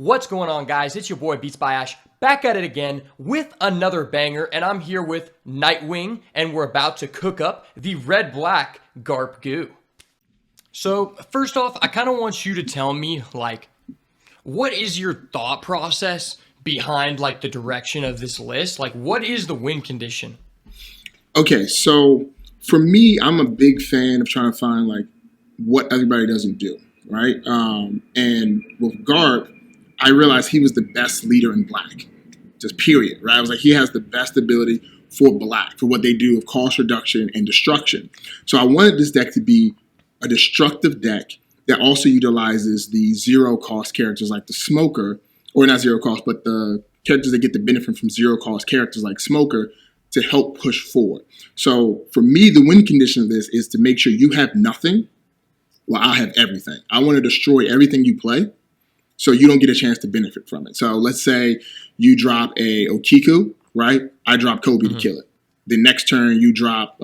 What's going on, guys? It's your boy Beats by Ash, back at it again with another banger, and I'm here with Nightwing, and we're about to cook up the red-black Garp goo. So, first off, I kind of want you to tell me, what is your thought process behind, the direction of this list? What is the win condition? Okay, so for me, I'm a big fan of trying to find, what everybody doesn't do, right? And with Garp, I realized he was the best leader in black, just period, right? I was like, he has the best ability for black, for what they do of cost reduction and destruction. So I wanted this deck to be a destructive deck that also utilizes the zero cost characters like the Smoker, or not zero cost, but the characters that get the benefit from zero cost characters like Smoker to help push forward. So for me, the win condition of this is to make sure you have nothing while I have everything. I want to destroy everything you play, so you don't get a chance to benefit from it. So let's say you drop a Okiku, right? I drop Kobe to kill it. The next turn you drop,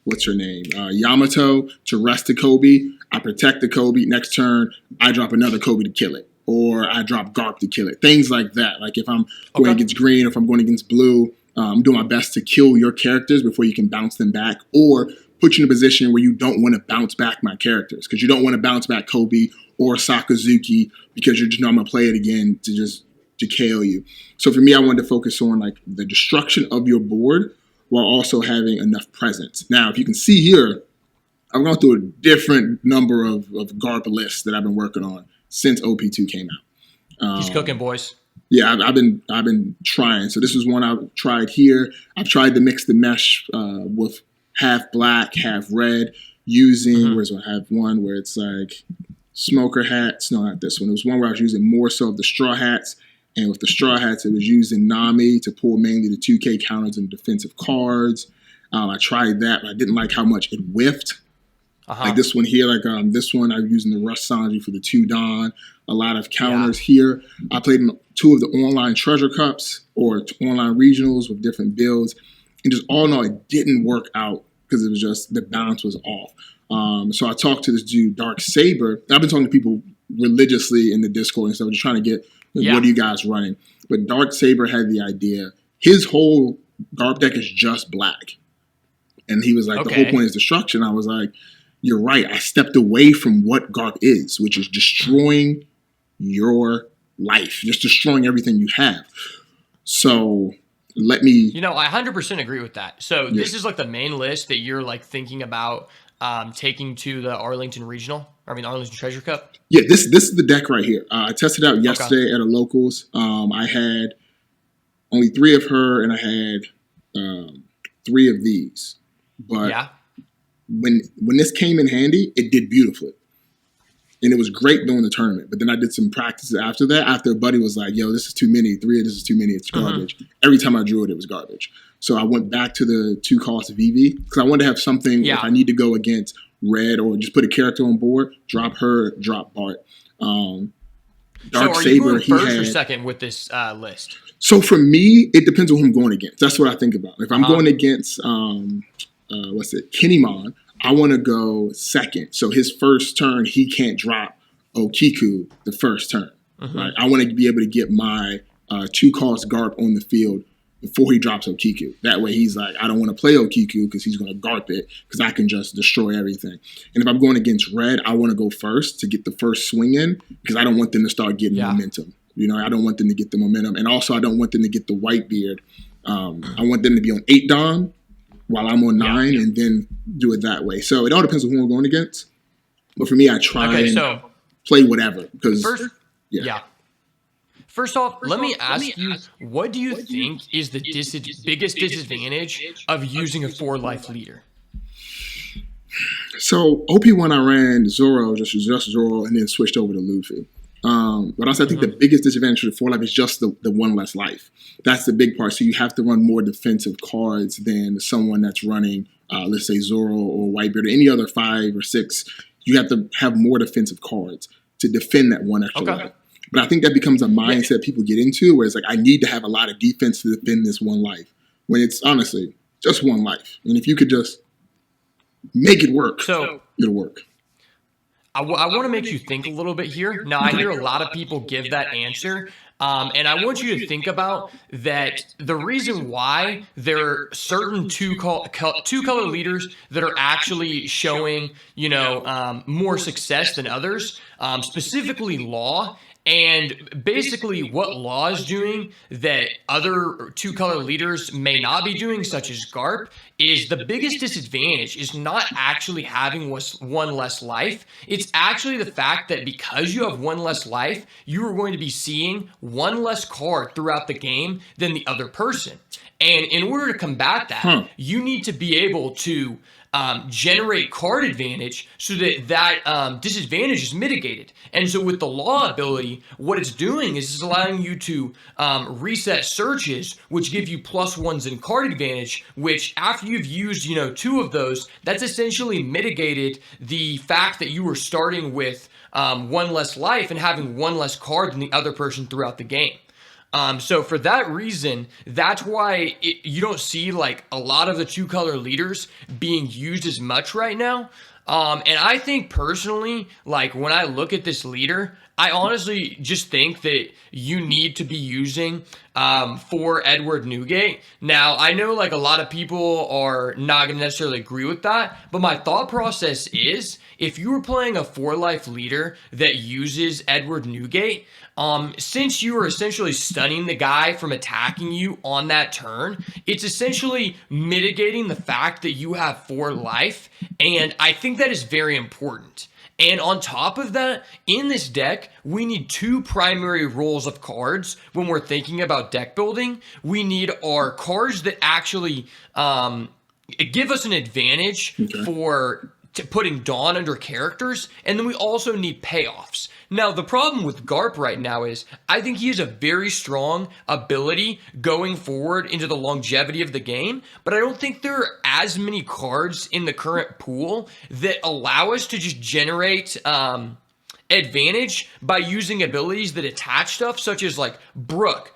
what's her name? Yamato to rest the Kobe. I protect the Kobe. Next turn, I drop another Kobe to kill it. Or I drop Garp to kill it. Things like that. Like if I'm going against green, or if I'm going against blue, I'm doing my best to kill your characters before you can bounce them back. Or put you in a position where you don't want to bounce back my characters. Because you don't want to bounce back Kobe or Sakazuki because you just know I'm going to play it again to KO you. So for me, I wanted to focus on the destruction of your board while also having enough presence. Now, if you can see here, I've gone through a different number of Garp lists that I've been working on since OP2 came out. He's cooking, boys. Yeah, I've been trying. So this was one I've tried here. I've tried to mix the mesh with half black, half red, using, I have one where it's like smoker hats. No, not this one. It was one where I was using more so of the straw hats. And with the straw hats, it was using Nami to pull mainly the 2K counters and defensive cards. I tried that, but I didn't like how much it whiffed. Like this one here, this one, I'm using the Rush Sanji for the 2 Dawn. A lot of counters here. I played in 2 of the online treasure cups or online regionals with different builds. And just all in all, it didn't work out because it was just the balance was off. So I talked to this dude, Dark Saber. I've been talking to people religiously in the Discord and stuff, just trying to get, what are you guys running? But Dark Saber had the idea. His whole Garp deck is just black. And he was like, the whole point is destruction. I was like, you're right. I stepped away from what Garp is, which is destroying your life, just destroying everything you have. So let me... I 100% agree with that. So this is the main list that you're thinking about taking to the Arlington Arlington Treasure Cup? Yeah, this is the deck right here. I tested out yesterday at a locals. I had only 3 of her, and I had 3 of these. But when this came in handy, it did beautifully. And it was great during the tournament. But then I did some practices after that. After a buddy was like, yo, this is too many. 3 of this is too many. It's garbage. Every time I drew it, it was garbage. So I went back to the 2 cost VV because I wanted to have something if I need to go against red or just put a character on board, drop her, drop Bart. Dark Saber, you going first or second with this list? So for me, it depends on who I'm going against. That's what I think about. If I'm going against, Kinemon, I want to go second. So his first turn, he can't drop Okiku the first turn. Right? I want to be able to get my 2 cost Garp on the field before he drops Okiku. That way he's like, I don't want to play Okiku because he's going to Garp it because I can just destroy everything. And if I'm going against red, I want to go first to get the first swing in because I don't want them to start getting momentum. I don't want them to get the momentum. And also I don't want them to get the white beard. I want them to be on 8 Dom while I'm on 9 and then do it that way. So it all depends on who I'm going against. But for me, I try and play whatever. Because First off, let me ask you, what do you think is the biggest disadvantage of using a 4-life leader? So OP1 I ran Zoro, just Zoro, and then switched over to Luffy. But also I think the biggest disadvantage of the 4-life is just the 1 less life. That's the big part. So you have to run more defensive cards than someone that's running, let's say Zoro or Whitebeard or any other 5 or 6. You have to have more defensive cards to defend that 1 extra life. But I think that becomes a mindset people get into where it's like, I need to have a lot of defense to defend this 1 life. When it's honestly just 1 life. And if you could just make it work, it'll work. I want to make you think a little bit here. Now, I hear a lot of people give that answer, and I want you to think about that. The reason why there are certain two-color leaders that are actually showing, more success than others, specifically Law. And basically what Law is doing that other two-color leaders may not be doing, such as Garp, is the biggest disadvantage is not actually having one less life. It's actually the fact that because you have one less life, you are going to be seeing one less card throughout the game than the other person. And in order to combat that, you need to be able to generate card advantage so that disadvantage is mitigated. And so with the Law ability, what it's doing is it's allowing you to reset searches, which give you +1s in card advantage, which after you've used, 2 of those, that's essentially mitigated the fact that you were starting with one less life and having one less card than the other person throughout the game. So for that reason, that's why you don't see like a lot of the two-color leaders being used as much right now. And I think personally, like when I look at this leader, I honestly just think that you need to be using for Edward Newgate. Now, I know like a lot of people are not going to necessarily agree with that, but my thought process is if you were playing a 4-life leader that uses Edward Newgate, since you are essentially stunning the guy from attacking you on that turn, it's essentially mitigating the fact that you have 4 life, and I think that is very important. And on top of that, in this deck, we need 2 primary roles of cards when we're thinking about deck building. We need our cards that actually give us an advantage for putting Dawn under characters, and then we also need payoffs. Now, the problem with Garp right now is I think he has a very strong ability going forward into the longevity of the game, but I don't think there are as many cards in the current pool that allow us to just generate advantage by using abilities that attach stuff, such as like Brook.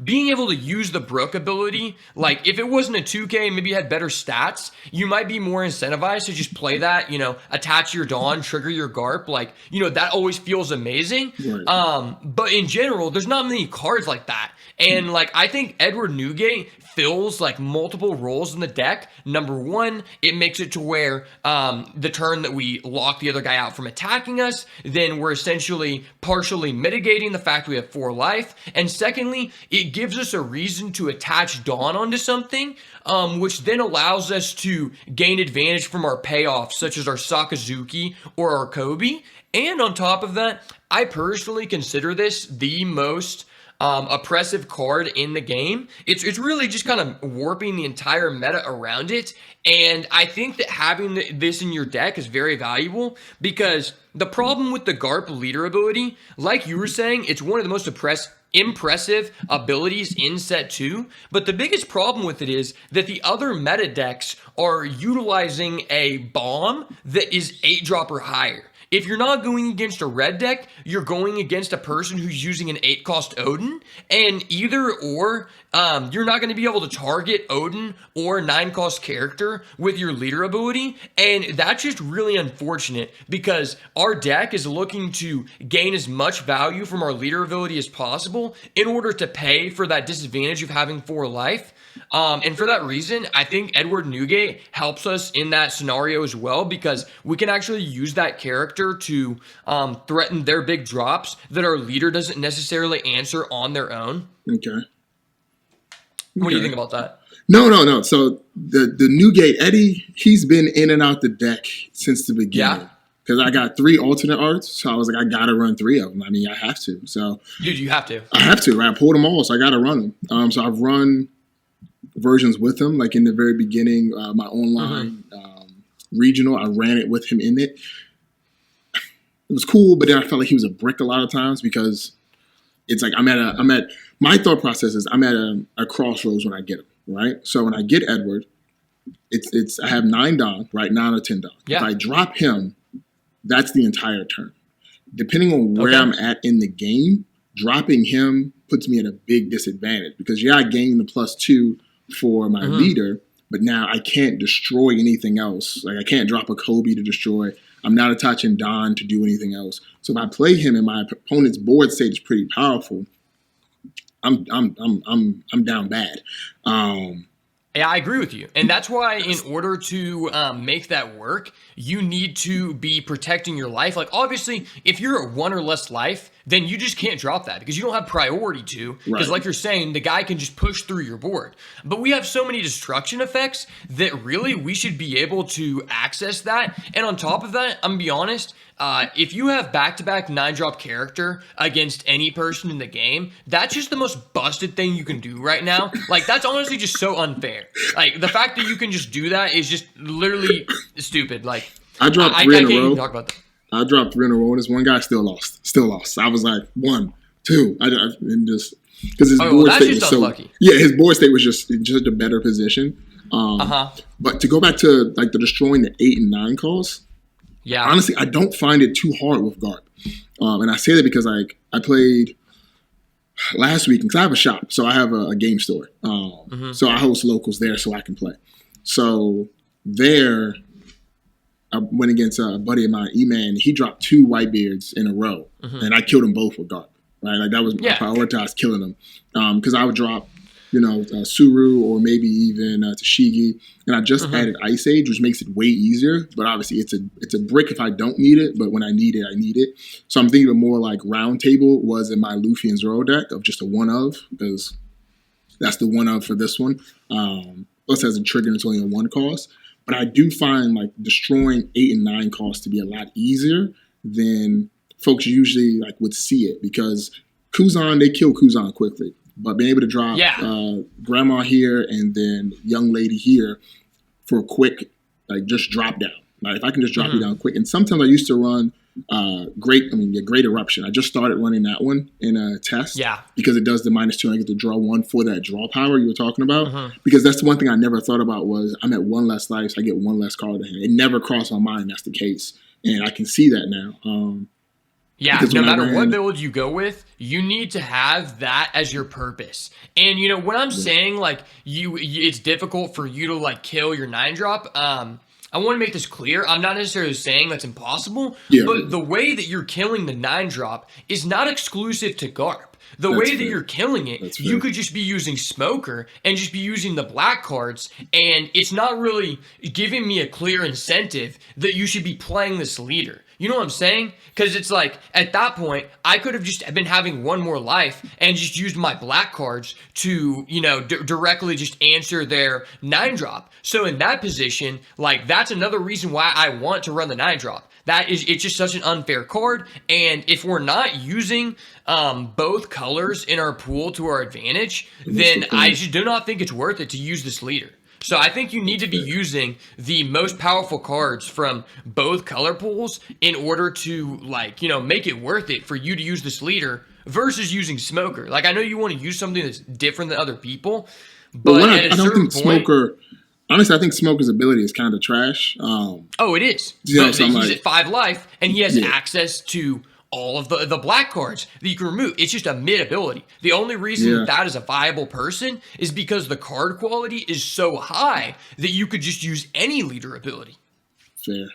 Being able to use the Brook ability, like if it wasn't a 2K, maybe you had better stats, you might be more incentivized to just play that, attach your Dawn, trigger your Garp, like, that always feels amazing. Right. But in general, there's not many cards like that. And like, I think Edward Newgate fills like multiple roles in the deck. Number one, it makes it to where the turn that we lock the other guy out from attacking us, then we're essentially partially mitigating the fact we have 4 life. And secondly, it gives us a reason to attach Dawn onto something, which then allows us to gain advantage from our payoffs, such as our Sakazuki or our Kobe. And on top of that, I personally consider this the most oppressive card in the game. It's really just kind of warping the entire meta around it, and I think that having this in your deck is very valuable, because the problem with the Garp leader ability, like you were saying, it's one of the most impressive abilities in set 2, but the biggest problem with it is that the other meta decks are utilizing a bomb that is 8-drop or higher. If you're not going against a red deck, you're going against a person who's using an 8-cost Odin, and either or, you're not going to be able to target Odin or 9-cost character with your leader ability, and that's just really unfortunate, because our deck is looking to gain as much value from our leader ability as possible in order to pay for that disadvantage of having 4 life. And for that reason, I think Edward Newgate helps us in that scenario as well, because we can actually use that character to threaten their big drops that our leader doesn't necessarily answer on their own. Okay. What do you think about that? No. So the Newgate Eddie, he's been in and out the deck since the beginning. Yeah. Because I got 3 alternate arts, so I was like, I got to run 3 of them. I mean, I have to. So, dude, you have to. I have to, right? I pulled them all, so I got to run them. So I've run versions with him, like in the very beginning, my online regional, I ran it with him in it. It was cool, but then I felt like he was a brick a lot of times, because it's like my thought process is I'm at a crossroads when I get him, right? So when I get Edward, it's I have 9 Dawn, right? 9 or 10 Dawn. Yeah. If I drop him, that's the entire turn. Depending on where I'm at in the game, dropping him puts me at a big disadvantage, because I gain the +2 for my leader, but now I can't destroy anything else. Like I can't drop a Kobe to destroy. I'm not attaching Don to do anything else. So if I play him and my opponent's board state is pretty powerful, I'm down bad. Yeah, I agree with you. And that's why in order to make that work, you need to be protecting your life. Like, obviously, if you're at 1 or less life, then you just can't drop that because you don't have priority to. Because like you're saying, the guy can just push through your board. But we have so many destruction effects that really we should be able to access that. And on top of that, I'm going to be honest, if you have back-to-back 9-drop character against any person in the game, that's just the most busted thing you can do right now. Like, that's honestly just so unfair. Like, the fact that you can just do that is just literally stupid. Like, I dropped 3 in a row. Even talk about that. I dropped 3 in a row, and this one guy still lost. I was like 1, 2, and just because his board state was so unlucky. Yeah, his board state was just a better position. But to go back to like the destroying the 8 and 9 calls, yeah, honestly, I don't find it too hard with Garp, and I say that because like I played last week because I have a shop, so I have a game store, so I host locals there so I can play. So there, I went against a buddy of mine, E-Man. He dropped 2 Whitebeards in a row, and I killed them both with Garp. Right, like that was I prioritized killing them because I would drop, Suru or maybe even Tashigi, and I just added Ice Age, which makes it way easier. But obviously, it's a brick if I don't need it, but when I need it, I need it. So I'm thinking of more like Round Table was in my Luffy and Zoro deck of just a 1-of because that's the 1-of for this one. Plus has a trigger and it's only a 1 cost. But I do find like destroying 8 and 9 costs to be a lot easier than folks usually like would see it because Kuzan, they kill Kuzan quickly. But being able to drop Grandma here and then Young Lady here for a quick, like just drop down. Like if I can just drop you down quick. And sometimes I used to run Great Eruption. I just started running that one in a test. Yeah. Because it does the -2 and I get to draw 1 for that draw power you were talking about. Because that's the one thing I never thought about was I'm at 1 less life, so I get 1 less card to hand. It never crossed my mind that's the case. And I can see that now. Yeah, no matter what build you go with, you need to have that as your purpose. And when I'm saying like it's difficult for you to like kill your 9-drop, I want to make this clear. I'm not necessarily saying that's impossible, but the way that you're killing the 9-drop is not exclusive to Garp. The way that you're killing it, you could just be using Smoker and just be using the black cards, and it's not really giving me a clear incentive that you should be playing this leader. You know what I'm saying? Because it's like, at that point, I could have just been having 1 more life and just used my black cards to, directly just answer their 9-drop. So in that position, like, that's another reason why I want to run the 9-drop. It's just such an unfair card, and if we're not using both colors in our pool to our advantage, then I just do not think it's worth it to use this leader. So I think you need to be using the most powerful cards from both color pools in order to, like, make it worth it for you to use this leader versus using Smoker. Like, I know you want to use something that's different than other people, but at a certain point... Smoker... Honestly, I think Smoker's ability is kind of trash. It is. But he's at 5 life, and he has access to all of the black cards that you can remove. It's just a mid ability. The only reason that is a viable person is because the card quality is so high that you could just use any leader ability. Fair.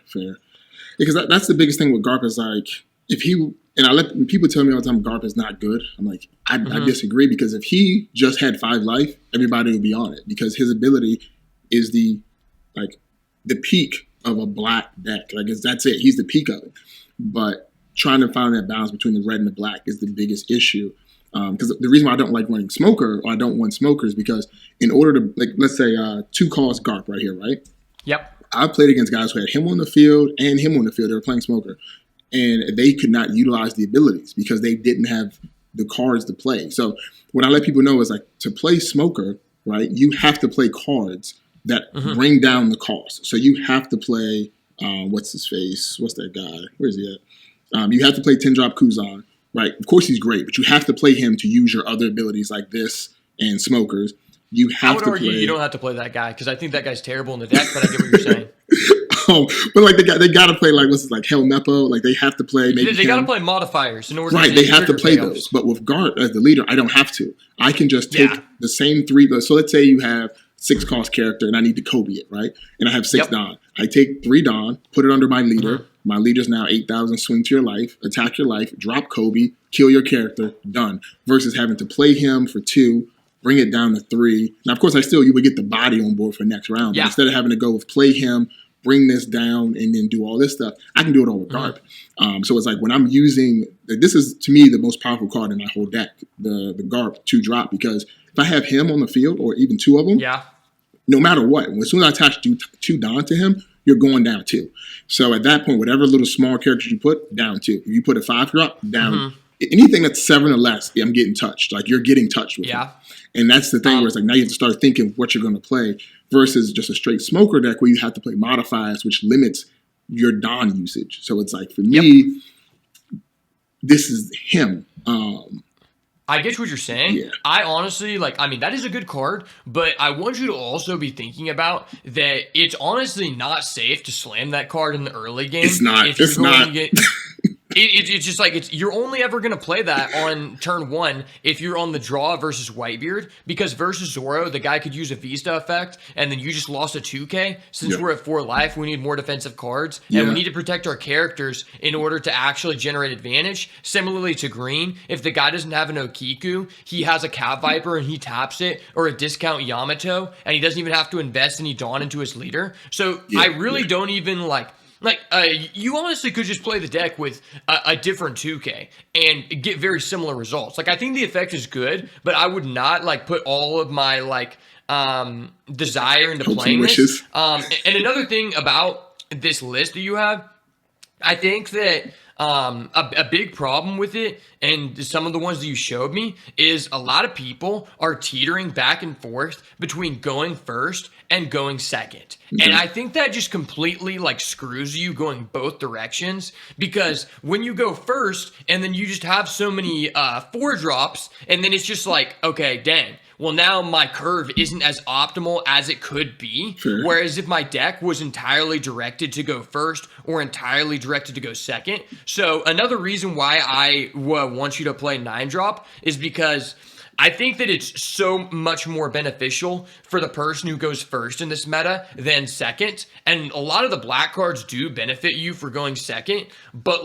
Because that's the biggest thing with Garp is like, if he... And I let people tell me all the time Garp is not good. I'm like, I disagree because if he just had 5 life, everybody would be on it because his ability is the peak of a black deck. Like that's it. He's the peak of it. But trying to find that balance between the red and the black is the biggest issue. Because the reason why I don't like running Smoker or I don't want Smoker is because in order to, like, let's say 2 cost Garp right here, right? Yep. I played against guys who had him on the field and him on the field. They were playing Smoker. And they could not utilize the abilities because they didn't have the cards to play. So what I let people know is like to play Smoker, right, you have to play cards that bring down the cost. So you have to play, what's his face? What's that guy? Where's he at? You have to play 10-drop Kuzan, right? Of course he's great, but you have to play him to use your other abilities like this and Smokers. You have to play. I would argue you don't have to play that guy because I think that guy's terrible in the deck, but I get what you're saying. But like they got to play like what's it, like Hell Nepo, like they have to play. Maybe they got to play modifiers in order. Right, they have to play those. But with Garp as the leader, I don't have to. I can just take the same 3. So let's say you have 6 cost character and I need to Kobe it, right? And I have 6 Don. I take 3 Don, put it under my leader, My leader's now 8,000, swing to your life, attack your life, drop Kobe, kill your character, done. Versus having to play him for 2, bring it down to 3. Now, of course, you would get the body on board for next round. Yeah. But instead of having to go with play him, bring this down, and then do all this stuff, I can do it all with Garp. So it's like when I'm using, this is to me the most powerful card in my whole deck, the Garp 2-drop, because if I have him on the field, or even 2 of them, no matter what, as soon as I attach 2 Don to him, you're going down 2. So at that point, whatever little small characters you put, down 2. If you put a 5-drop, down. Anything that's 7 or less, I'm getting touched. Like, you're getting touched with him. And that's the thing where it's like, now you have to start thinking what you're going to play versus just a straight smoker deck where you have to play modifiers, which limits your Don usage. So it's like, for me, this is him. I get what you're saying. Yeah. I honestly, that is a good card, but I want you to also be thinking about that it's honestly not safe to slam that card in the early game. It's not. It's not. It's just like, you're only ever going to play that on turn 1 if you're on the draw versus Whitebeard, because versus Zoro, the guy could use a Vista effect, and then you just lost a 2K. Since we're at 4 life, we need more defensive cards, and we need to protect our characters in order to actually generate advantage. Similarly to green, if the guy doesn't have an Okiku, he has a Cat Viper and he taps it, or a discount Yamato, and he doesn't even have to invest any Dawn into his leader. So I really don't even you honestly could just play the deck with a different 2K and get very similar results. Like, I think the effect is good, but I would not put all of my desire into playing this. And another thing about this list that you have, I think that a big problem with it, and some of the ones that you showed me, is a lot of people are teetering back and forth between going first and going second. And I think that just completely screws you going both directions, because when you go first and then you just have so many 4-drops, and then it's just like, okay, dang, well, now my curve isn't as optimal as it could be. Sure. Whereas if my deck was entirely directed to go first or entirely directed to go second. So another reason why I want you to play 9-drop is because I think that it's so much more beneficial for the person who goes first in this meta than second. And a lot of the black cards do benefit you for going second, but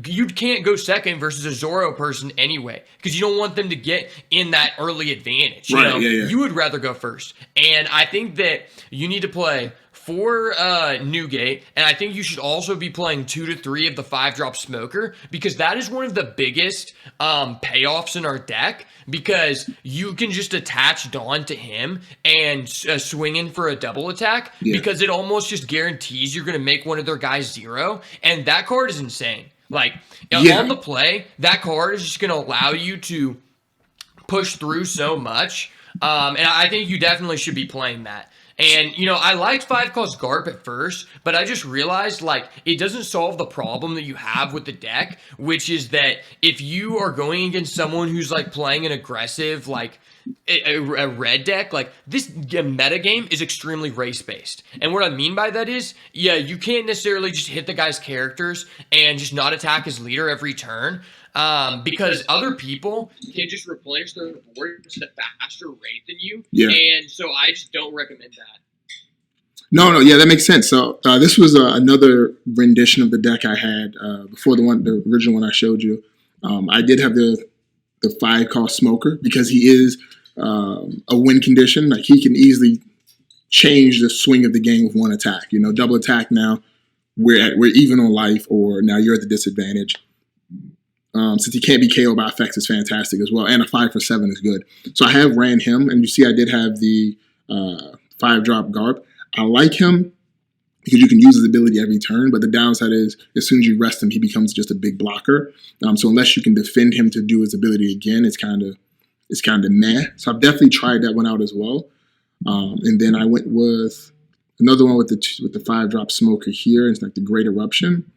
you can't go second versus a Zoro person anyway, because you don't want them to get in that early advantage. You would rather go first. And I think that you need to play for Newgate, and I think you should also be playing 2 to 3 of the 5-drop smoker, because that is one of the biggest payoffs in our deck, because you can just attach Dawn to him and swing in for a double attack, because it almost just guarantees you're going to make one of their guys 0, and that card is insane. On the play, that card is just going to allow you to push through so much, and I think you definitely should be playing that. And, I liked 5 Cost Garp at first, but I just realized, it doesn't solve the problem that you have with the deck, which is that if you are going against someone who's, playing an aggressive, a red deck, this meta game is extremely race-based. And what I mean by that is, you can't necessarily just hit the guy's characters and just not attack his leader every turn. Because other people can just replenish their boards at a faster rate than you. And so I just don't recommend that. No, that makes sense. So this was another rendition of the deck I had before the original one I showed you. I did have the 5-cost smoker, because he is a win condition. He can easily change the swing of the game with 1 attack. Double attack now, we're even on life, or now you're at the disadvantage. Since he can't be KO'd by effects, is fantastic as well. And a 5 for 7 is good. So I have ran him, and you see I did have the 5-drop Garp. I like him because you can use his ability every turn, but the downside is as soon as you rest him, he becomes just a big blocker. So unless you can defend him to do his ability again, it's kind of meh. So I've definitely tried that one out as well. And then I went with another one with the 5-drop smoker here. It's the Great Eruption.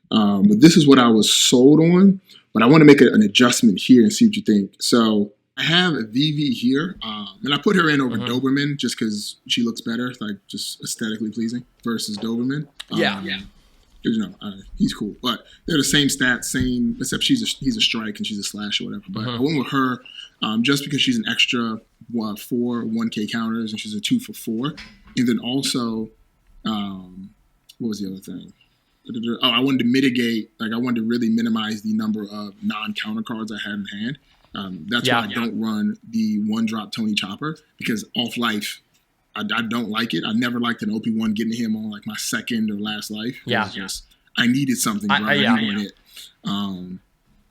But this is what I was sold on. But I want to make an adjustment here and see what you think. So I have Vivi here, and I put her in over Doberman just because she looks better, just aesthetically pleasing versus Doberman. He's cool, but they're the same stats, except he's a strike and she's a slash or whatever. But I went with her just because she's an extra 4 1K counters, and she's a 2 for 4, and then also what was the other thing? Oh, I wanted to mitigate, like I wanted to really minimize the number of non-counter cards I had in hand. That's why I don't run the one-drop Tony Chopper, because off-life, I don't like it. I never liked an OP1 getting him on like my second or last life. I needed something, bro. I needed it.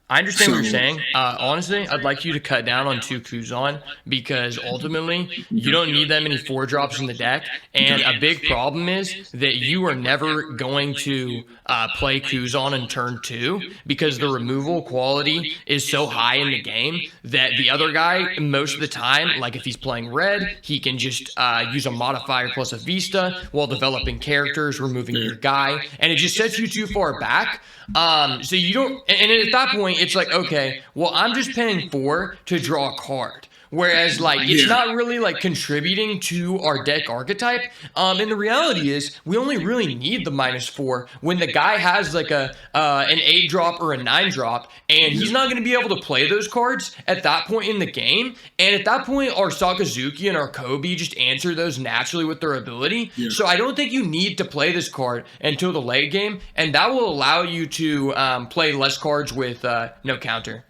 I understand what you're saying. Honestly, I'd like you to cut down on 2 Kuzan, because ultimately you don't need that many 4-drops in the deck. And a big problem is that you are never going to play Kuzan in turn 2, because the removal quality is so high in the game that the other guy, most of the time, like if he's playing red, he can just use a modifier plus a Vista while developing characters, removing your guy, and it just sets you too far back. So you don't, and at that point, it's like, okay, well, I'm just paying 4 to draw a card. Whereas, like, it's not really, like, contributing to our deck archetype. And the reality is, we only really need the -4 when the guy has, like, an 8-drop or a 9-drop, and he's not going to be able to play those cards at that point in the game. And at that point, our Sakazuki and our Kobe just answer those naturally with their ability. So I don't think you need to play this card until the late game, and that will allow you to play less cards with no counter.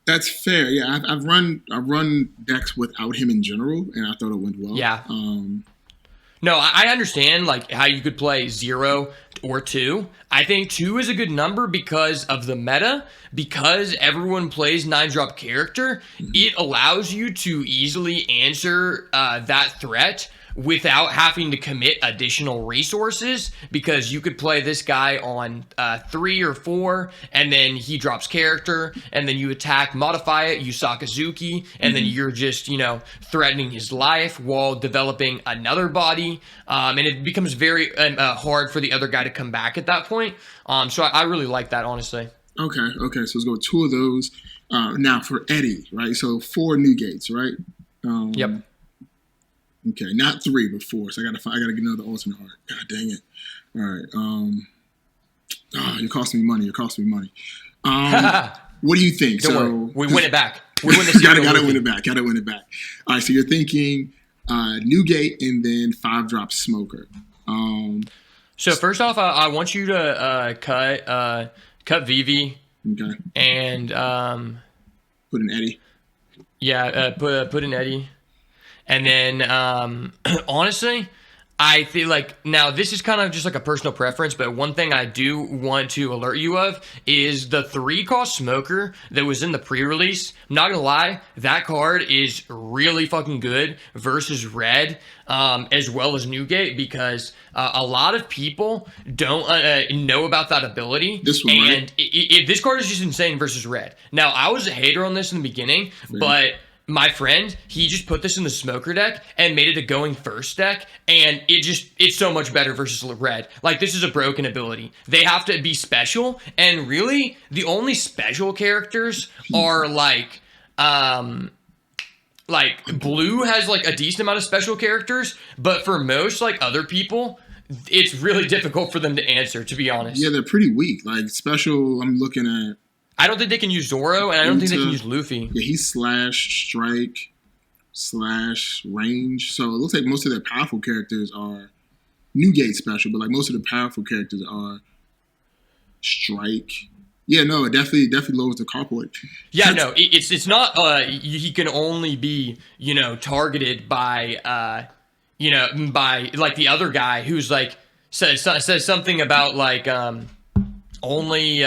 That's fair. Yeah, I've run decks without him in general, and I thought it went well. Yeah. No, I understand like how you could play 0 or 2. I think 2 is a good number because of the meta. Because everyone plays 9-drop character, it allows you to easily answer that threat without having to commit additional resources, because you could play this guy on 3 or 4, and then he drops character, and then you attack, modify it, you Sakazuki, and then you're just, you know, threatening his life while developing another body, and it becomes very hard for the other guy to come back at that point. So I really like that, honestly. Okay, so let's go 2 of those. Now for Eddie, right? So 4 Newgates, right? Yep. Okay, not 3, but 4. So I gotta get another alternate art. God dang it! All right. You're costing me money. What do you think? Don't worry. We win it back. We win this. Gotta win it back. All right. So you're thinking Newgate and then 5-drop Smoker. So first off, I want you to cut Vivi. Okay. And put an Eddie. Yeah. Put an Eddie. And then, honestly, I feel like, now this is kind of just like a personal preference, but one thing I do want to alert you of is the 3-cost Smoker that was in the pre-release. I'm not gonna lie, that card is really fucking good versus red, as well as Newgate, because a lot of people don't know about that ability. This one, and this card is just insane versus red. Now, I was a hater on this in the beginning, but my friend, he just put this in the Smoker deck and made it a going first deck, and it's so much better versus red. Like, this is a broken ability. They have to be special, and really, the only special characters are like blue has like a decent amount of special characters, but for most like other people, it's really difficult for them to answer, to be honest. Yeah, they're pretty weak. Like special, I'm looking at. I don't think they can use Zoro, and I don't think they can use Luffy. Yeah, he's slash, strike, slash, range. So it looks like most of their powerful characters are Newgate special, but like most of the powerful characters are strike. Yeah, no, it definitely lowers the carport. Yeah, no, it's not. He can only be, you know, targeted by, by like the other guy who's like says something about like only.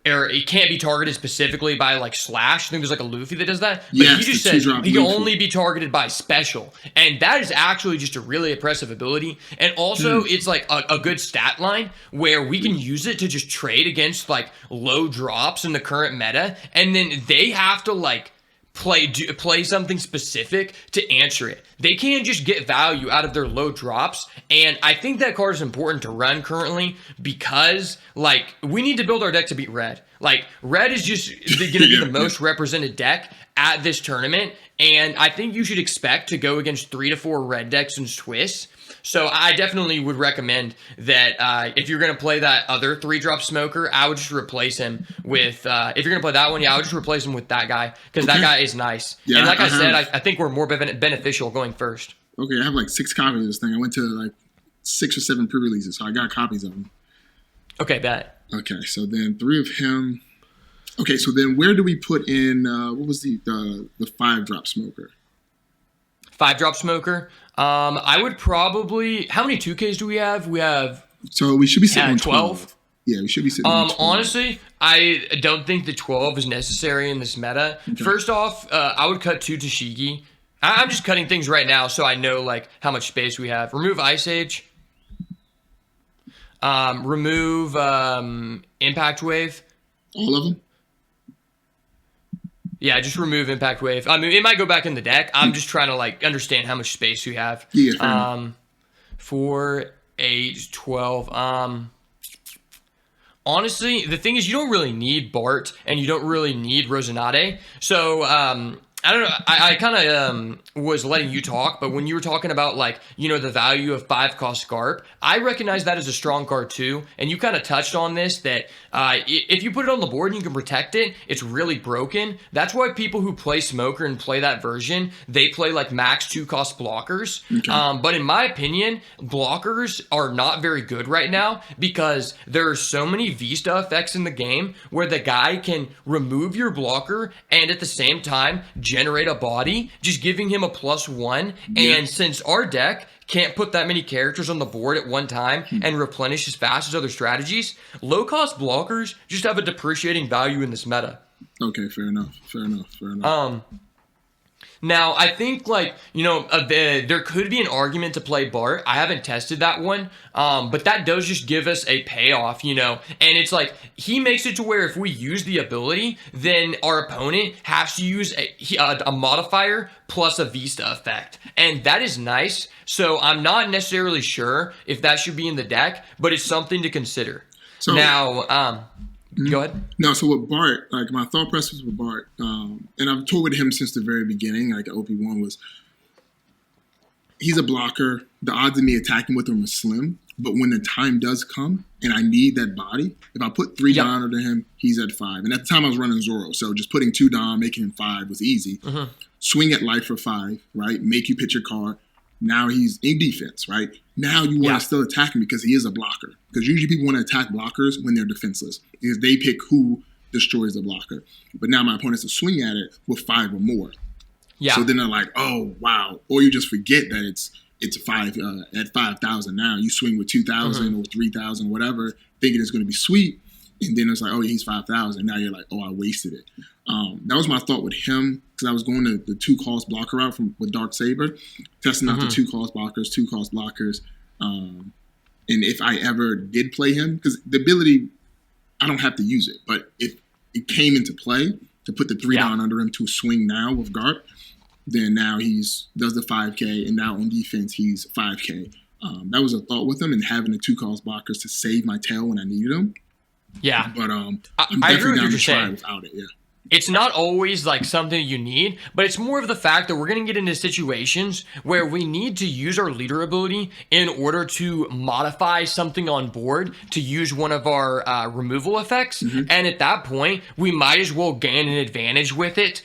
Or it can't be targeted specifically by like slash. I think there's like a Luffy that does that. But yes, he just said he can only be targeted by special. And that is actually just a really impressive ability. And also it's like a good stat line where we can use it to just trade against like low drops in the current meta. And then they have to like play something specific to answer it. They can't just get value out of their low drops, and I think that card is important to run currently because, like, we need to build our deck to beat red. Like, red is just going to be the most represented deck at this tournament, and I think you should expect to go against 3 to 4 red decks in Swiss. So I definitely would recommend that if you're going to play that other 3-drop Smoker, I would just replace him with, if you're going to play that one, I would just replace him with that guy, because that guy is nice. Yeah, and like I said, I think we're more beneficial going first. Okay, I have like 6 copies of this thing. I went to like 6 or 7 pre-releases, so I got copies of them. Okay, bet. Okay, so then 3 of him. Okay, so then where do we put in, what was the 5-drop smoker? 5-drop smoker? I would probably, how many 2Ks do we have? We have... So we should be sitting on 12. Yeah, we should be sitting on 12. Honestly, I don't think the 12 is necessary in this meta. Okay. First off, I would cut 2 Tashigi. I'm just cutting things right now so I know like how much space we have. Remove Ice Age. Remove Impact Wave. All of them? Yeah, just remove Impact Wave. I mean, it might go back in the deck. I'm just trying to like understand how much space we have. Yeah. 4, 8, 12. Honestly, the thing is you don't really need Bart and you don't really need Rosinante. So, I don't know. I kind of was letting you talk, but when you were talking about like, you know, the value of 5-cost Garp, I recognize that as a strong card too. And you kind of touched on this, that if you put it on the board and you can protect it, it's really broken. That's why people who play Smoker and play that version, they play like max 2-cost blockers. Okay. But in my opinion, blockers are not very good right now because there are so many Vista effects in the game where the guy can remove your blocker and at the same time generate a body, just giving him a +1. Yeah. And since our deck can't put that many characters on the board at one time and replenish as fast as other strategies, low-cost blockers just have a depreciating value in this meta. Okay, fair enough. Now, I think, like, you know, there could be an argument to play Bart. I haven't tested that one, but that does just give us a payoff, you know. And it's like, he makes it to where if we use the ability, then our opponent has to use a modifier plus a Vista effect. And that is nice. So I'm not necessarily sure if that should be in the deck, but it's something to consider. So now... Go ahead. No, so with Bart, like my thought process with Bart, and I've told with him since the very beginning, like OP1 was, he's a blocker. The odds of me attacking with him are slim, but when the time does come and I need that body, if I put 3 Dom under him, he's at 5. And at the time I was running Zoro, so just putting 2 Dom, making him 5 was easy. Swing at life for 5, right? Make you pitch your card. Now he's in defense, right? Now you want to still attack him because he is a blocker. Because usually people want to attack blockers when they're defenseless, because they pick who destroys the blocker. But now my opponent's to swing at it with 5 or more. Yeah. So then they're like, oh, wow. Or you just forget that it's 5 at 5,000 now. You swing with 2,000 or 3,000, whatever, thinking it's going to be sweet. And then it's like, oh, he's 5,000. Now you're like, oh, I wasted it. That was my thought with him, because I was going to the 2-cost blocker route with Dark Saber, testing out the 2-cost blockers, 2-cost blockers. And if I ever did play him, because the ability, I don't have to use it, but if it came into play to put the 3 down under him to swing now with Garp, then now does the 5K, and now on defense he's 5K. That was a thought with him, and having the 2-cost blockers to save my tail when I needed them. Yeah, but I'm I agree definitely with down what to you're try saying. without it. Yeah. It's not always like something you need, but it's more of the fact that we're going to get into situations where we need to use our leader ability in order to modify something on board to use one of our removal effects. And at that point, we might as well gain an advantage with it,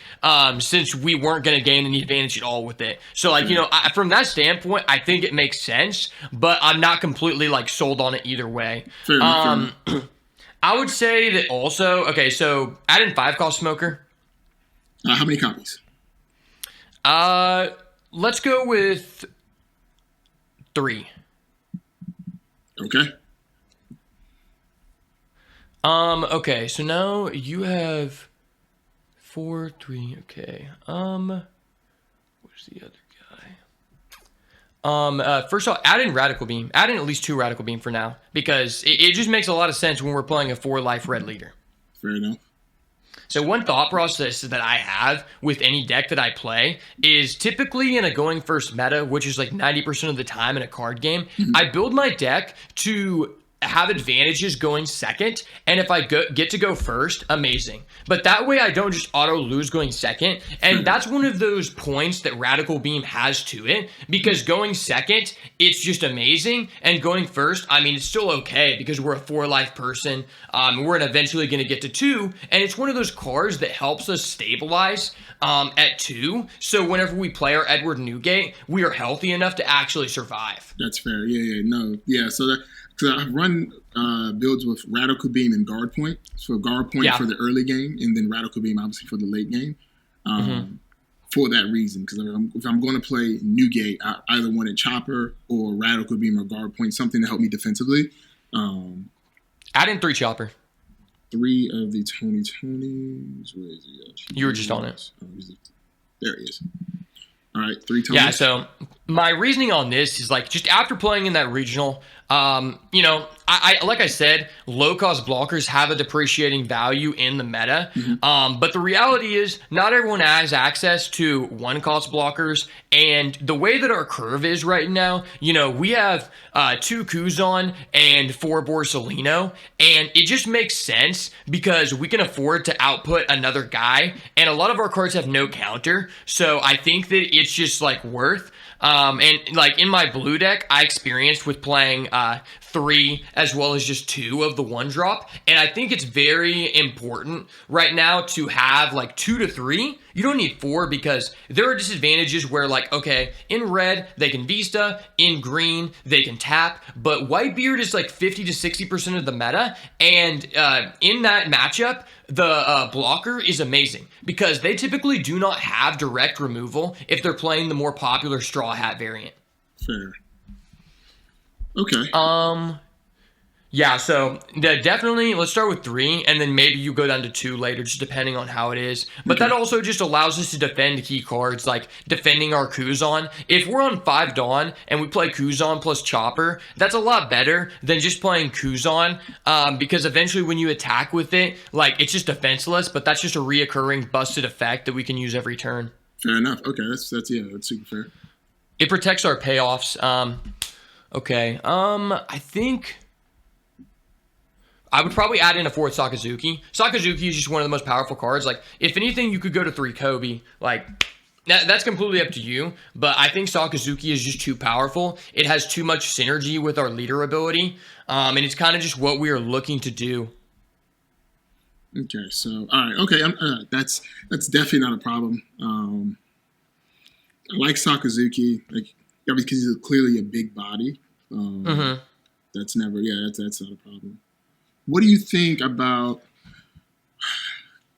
since we weren't going to gain any advantage at all with it. So, like, you know, from that standpoint, I think it makes sense, but I'm not completely like sold on it either way. Fair enough. I would say that also, okay, so add in 5-cost smoker. How many copies? Let's go with 3. Okay. Okay, so now you have 4, 3, okay. Where's the other guy? First off, add in Radical Beam. Add in at least 2 Radical Beam for now, because it just makes a lot of sense when we're playing a 4-life red leader. Fair enough. So one thought process that I have with any deck that I play is typically in a going first meta, which is like 90% of the time in a card game, I build my deck to have advantages going second, and if I get to go first, amazing. But that way I don't just auto lose going second, and that's one of those points that Radical Beam has to it, because going second, it's just amazing, and going first, I mean, it's still okay, because we're a 4-life person, we're eventually going to get to 2, and it's one of those cards that helps us stabilize at 2, so whenever we play our Edward Newgate, we are healthy enough to actually survive. That's fair. So that, because I've run builds with Radical Beam and Guard Point. So Guard Point for the early game, and then Radical Beam obviously for the late game. For that reason, because if I'm going to play Newgate, I either want a Chopper or Radical Beam or Guard Point, something to help me defensively. Add in 3 Chopper. 3 of the Tony Tonys. Where is he? You were just on it. Oh, there he is. All right, 3 Tonys. Yeah, so my reasoning on this is like, just after playing in that regional, you know, I like I said, low-cost blockers have a depreciating value in the meta, but the reality is not everyone has access to 1-cost blockers, and the way that our curve is right now, you know, we have 2 Kuzan and 4 Borsalino, and it just makes sense because we can afford to output another guy, and a lot of our cards have no counter, so I think that it's just like worth. And like in my blue deck, I experienced with playing 3 as well as just 2 of the 1-drop, and I think it's very important right now to have like 2 to 3. You don't need 4 because there are disadvantages where, like, okay, in red they can Vista, in green they can tap, but Whitebeard is like 50 to 60% of the meta, and in that matchup, the blocker is amazing because they typically do not have direct removal if they're playing the more popular Straw Hat variant. Fair. Okay. Yeah, so definitely let's start with 3, and then maybe you go down to 2 later, just depending on how it is. But that also just allows us to defend key cards, like defending our Kuzan. If we're on 5 Dawn and we play Kuzan plus Chopper, that's a lot better than just playing Kuzan, because eventually when you attack with it, like, it's just defenseless, but that's just a reoccurring busted effect that we can use every turn. Fair enough. Okay, that's super fair. It protects our payoffs. Okay, I think I would probably add in a 4th Sakazuki. Sakazuki is just one of the most powerful cards. Like, if anything, you could go to 3 Kobe. Like, that's completely up to you. But I think Sakazuki is just too powerful. It has too much synergy with our leader ability. And it's kind of just what we are looking to do. Okay, so, all right. Okay, that's definitely not a problem. I like Sakazuki, like, because he's clearly a big body. That's never, that's not a problem. What do you think about,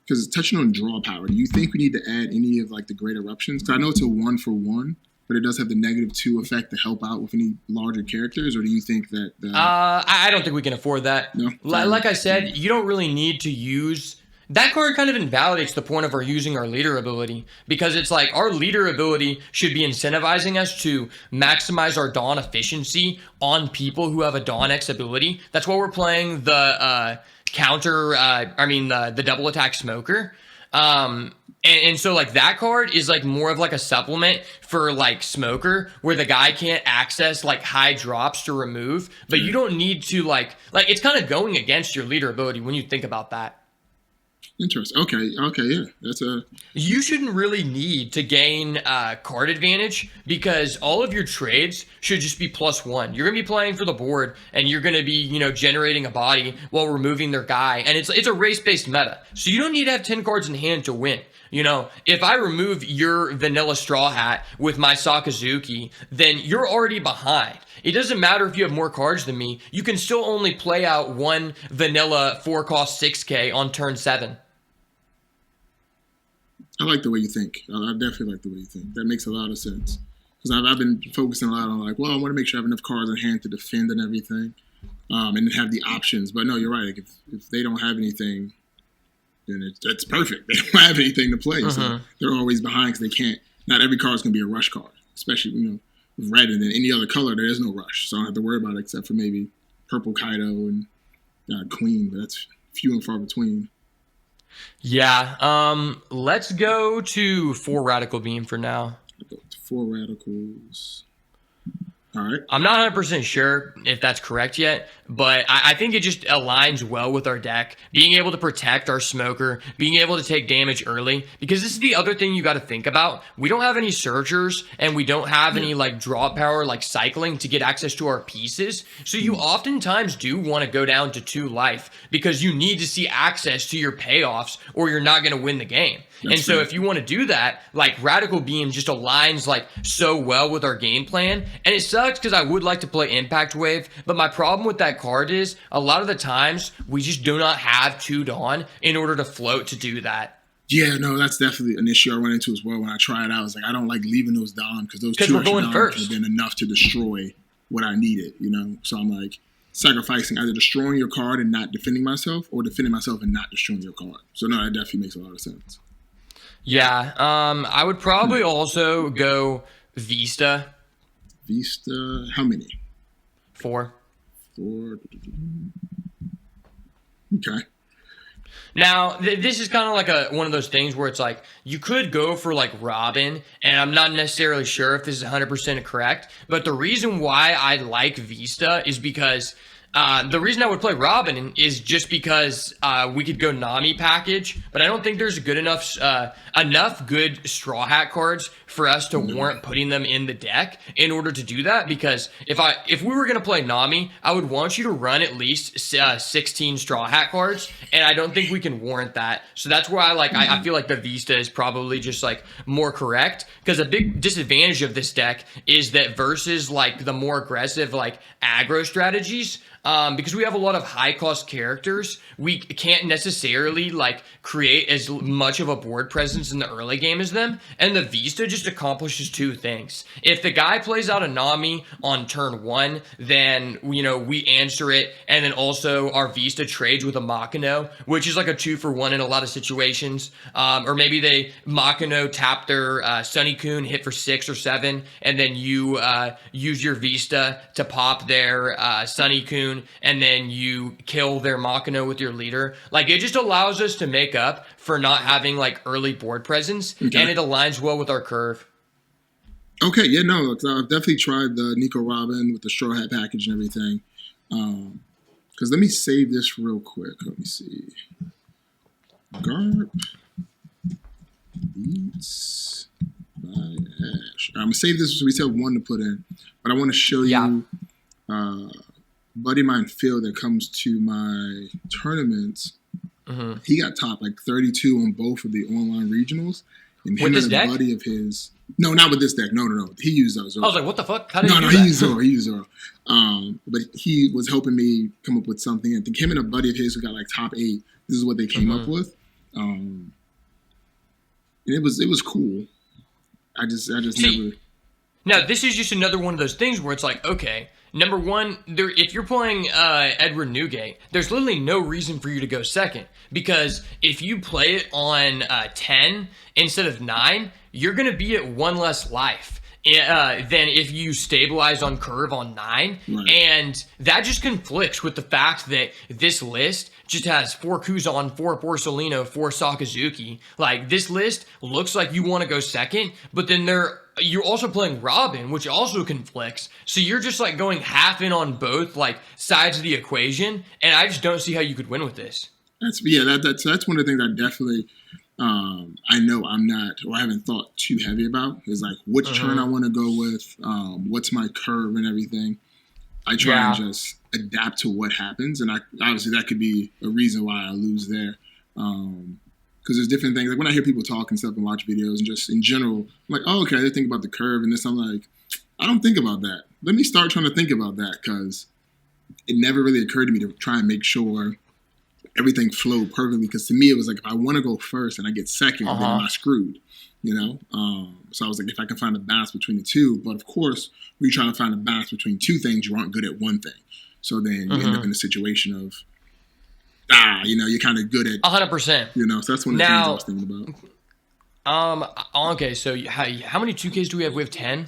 because touching on draw power, do you think we need to add any of like the great eruptions? Because I know it's a 1-for-1, but it does have the -2 effect to help out with any larger characters, or do you think that... I don't think we can afford that. No? Like I said, you don't really need to use... That card kind of invalidates the point of our using our leader ability, because it's like our leader ability should be incentivizing us to maximize our Dawn efficiency on people who have a Dawn X ability. That's why we're playing the the double attack smoker. And so like that card is like more of like a supplement for like smoker, where the guy can't access like high drops to remove, but you don't need to like it's kind of going against your leader ability when you think about that. Interesting. Okay, yeah. You shouldn't really need to gain card advantage, because all of your trades should just be +1. You're going to be playing for the board, and you're going to be, you know, generating a body while removing their guy, and it's a race-based meta. So you don't need to have 10 cards in hand to win. You know, if I remove your vanilla Straw Hat with my Sakazuki, then you're already behind. It doesn't matter if you have more cards than me. You can still only play out 1 vanilla 4-cost 6K on turn 7. I like the way you think. I definitely like the way you think. That makes a lot of sense. Because I've been focusing a lot on like, well, I want to make sure I have enough cards in hand to defend and everything, and have the options. But no, you're right. Like if they don't have anything, then that's perfect. They don't have anything to play, so they're always behind because they can't. Not every card is going to be a rush card, especially with red, and then any other color there is no rush, so I don't have to worry about it except for maybe purple Kaido and Queen, but that's few and far between. Yeah, let's go to 4 Radical Beam for now. 4 radicals. All right. I'm not 100% sure if that's correct yet, but I think it just aligns well with our deck. Being able to protect our smoker, being able to take damage early, because this is the other thing you got to think about. We don't have any searchers, and we don't have any like draw power, like cycling to get access to our pieces. So you oftentimes do want to go down to 2 life because you need to see access to your payoffs, or you're not going to win the game. And so if you want to do that, like Radical Beam just aligns like so well with our game plan. And it sucks because I would like to play Impact Wave, but my problem with that card is a lot of the times we just do not have 2 Dawn in order to float to do that. Yeah, no, that's definitely an issue I run into as well when I try it out. I was like, I don't like leaving those down because those 2 we're going Dawns first. have been enough to destroy what I needed, you know? So I'm like sacrificing either destroying your card and not defending myself, or defending myself and not destroying your card. So no, that definitely makes a lot of sense. Yeah, I would probably also go Vista. Vista, how many? 4. 4. Okay. Now, this is kind of like one of those things where it's like, you could go for like Robin, and I'm not necessarily sure if this is 100% correct, but the reason why I like Vista is because the reason I would play Robin is just because we could go Nami package, but I don't think there's good enough good Straw Hat cards for us to warrant putting them in the deck in order to do that. Because if we were going to play Nami, I would want you to run at least 16 Straw Hat cards, and I don't think we can warrant that. So that's where I feel like the Vista is probably just like more correct, because a big disadvantage of this deck is that versus like the more aggressive like aggro strategies, because we have a lot of high cost characters, we can't necessarily like create as much of a board presence in the early game as them. And the Vista just accomplishes 2 things. If the guy plays out a Nami on turn 1, then we answer it, and then also our Vista trades with a Makino, which is like a 2-for-1 in a lot of situations. Or maybe they Makino tap their Sunny Kun, hit for 6 or 7, and then you use your Vista to pop their Sunny Kun, and then you kill their Makino with your leader. Like, it just allows us to make up for not having like early board presence, and it aligns well with our curve. Okay, yeah, no, I've definitely tried the Nico Robin with the Straw Hat package and everything. Because let me save this real quick. Let me see. Garp beats by Ash. I'm gonna save this so we still have 1 to put in, but I want to show you. Buddy of mine, Phil, that comes to my tournaments, he got top like 32 on both of the online regionals. And with this deck? Buddy of his, no, not with this deck. No. He used Zoro. I was like, what the fuck? How did he used Zoro. He used Zoro. But he was helping me come up with something. I think him and a buddy of his who got like top 8. This is what they came up with. And it was cool. I just never. Now, this is just another one of those things where it's like, okay, number one, if you're playing Edward Newgate, there's literally no reason for you to go second, because if you play it on 10 instead of 9, you're going to be at 1 less life than if you stabilize on curve on 9. Right. And that just conflicts with the fact that this list just has 4 Kuzan, 4 Borsalino, 4 Sakazuki. Like, this list looks like you want to go second, but then you're also playing Robin, which also conflicts. So you're just like going half in on both like sides of the equation, and I just don't see how you could win with this. That's one of the things I definitely I know I'm not, or I haven't thought too heavy about, is like which turn I want to go with, what's my curve and everything. I try and just adapt to what happens, and obviously that could be a reason why I lose there. Because there's different things. Like when I hear people talk and stuff and watch videos and just in general, I'm like, oh, okay, they think about the curve and this. I'm like, I don't think about that. Let me start trying to think about that, because it never really occurred to me to try and make sure everything flowed perfectly. Because to me, it was like, if I want to go first and I get second, then I'm not screwed, So I was like, if I can find a balance between the two. But of course, when you're trying to find a balance between 2 things, you aren't good at one thing. So then you end up in a situation of, you're kind of good at 100%. So that's one of the things I was thinking about. Okay, so how many 2Ks do we have? We have 10.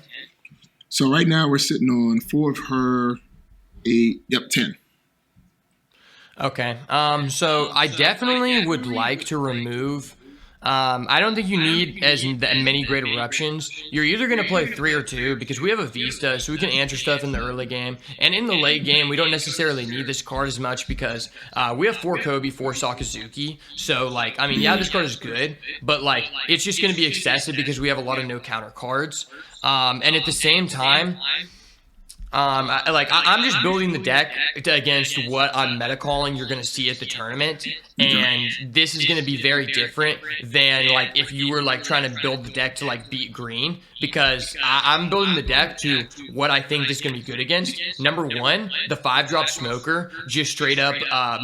So right now we're sitting on 4 of her, 8. Yep, 10. Okay. So I definitely would like to remove I don't think you need as many great eruptions. You're either going to play 3 or 2 because we have a Vista, so we can answer stuff in the early game. And in the late game, we don't necessarily need this card as much because we have 4 Kobe, 4 Sakazuki. So, like, I mean, yeah, this card is good, but, like, it's just going to be excessive because we have a lot of no counter cards. And at the same time, I'm just building the deck against what I'm meta calling you're going to see at the tournament, and this is going to be very different than like if you were like trying to build the deck to like beat green, because I'm building the deck to what I think this is going to be good against. Number one, the 5-drop Smoker just straight up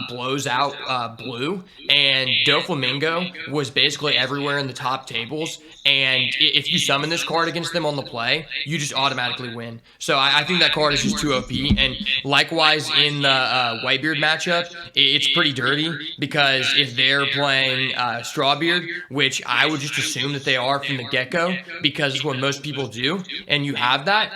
blows out blue, and Doflamingo was basically everywhere in the top tables, and if you summon this card against them on the play, you just automatically win. So I think that card is just too OP, and likewise in the Whitebeard matchup, it's pretty dirty because if they're playing Strawbeard, which I would just assume that they are from the get-go because it's what most people do, and you have that,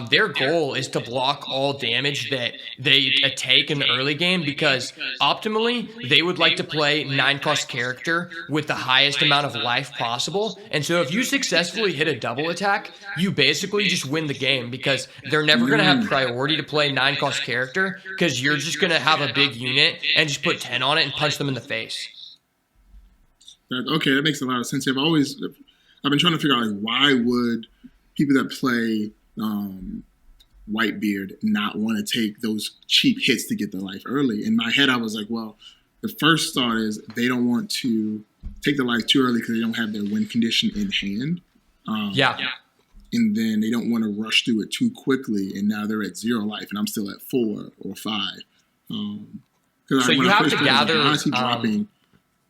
their goal is to block all damage that they take in the early game because optimally, they would like to play 9-cost character with the highest amount of life possible, and so if you successfully hit a double attack, you basically just win the game because they're never going to have priority to play 9-cost character because you're just going to have a big unit and just put 10 on it and punch them in the face. Okay, that makes a lot of sense. I've been trying to figure out like, why would people that play Whitebeard not want to take those cheap hits to get their life early. In my head, I was like, well, the first thought is they don't want to take the life too early because they don't have their win condition in hand. And then they don't want to rush through it too quickly, and now they're at 0 life, and I'm still at 4 or 5. So you have to gather. Why is he dropping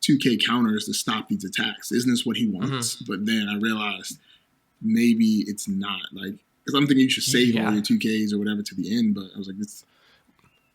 2K counters to stop these attacks? Isn't this what he wants? But then I realized maybe it's not. Like, because I'm thinking you should save all your 2Ks or whatever to the end, but I was like,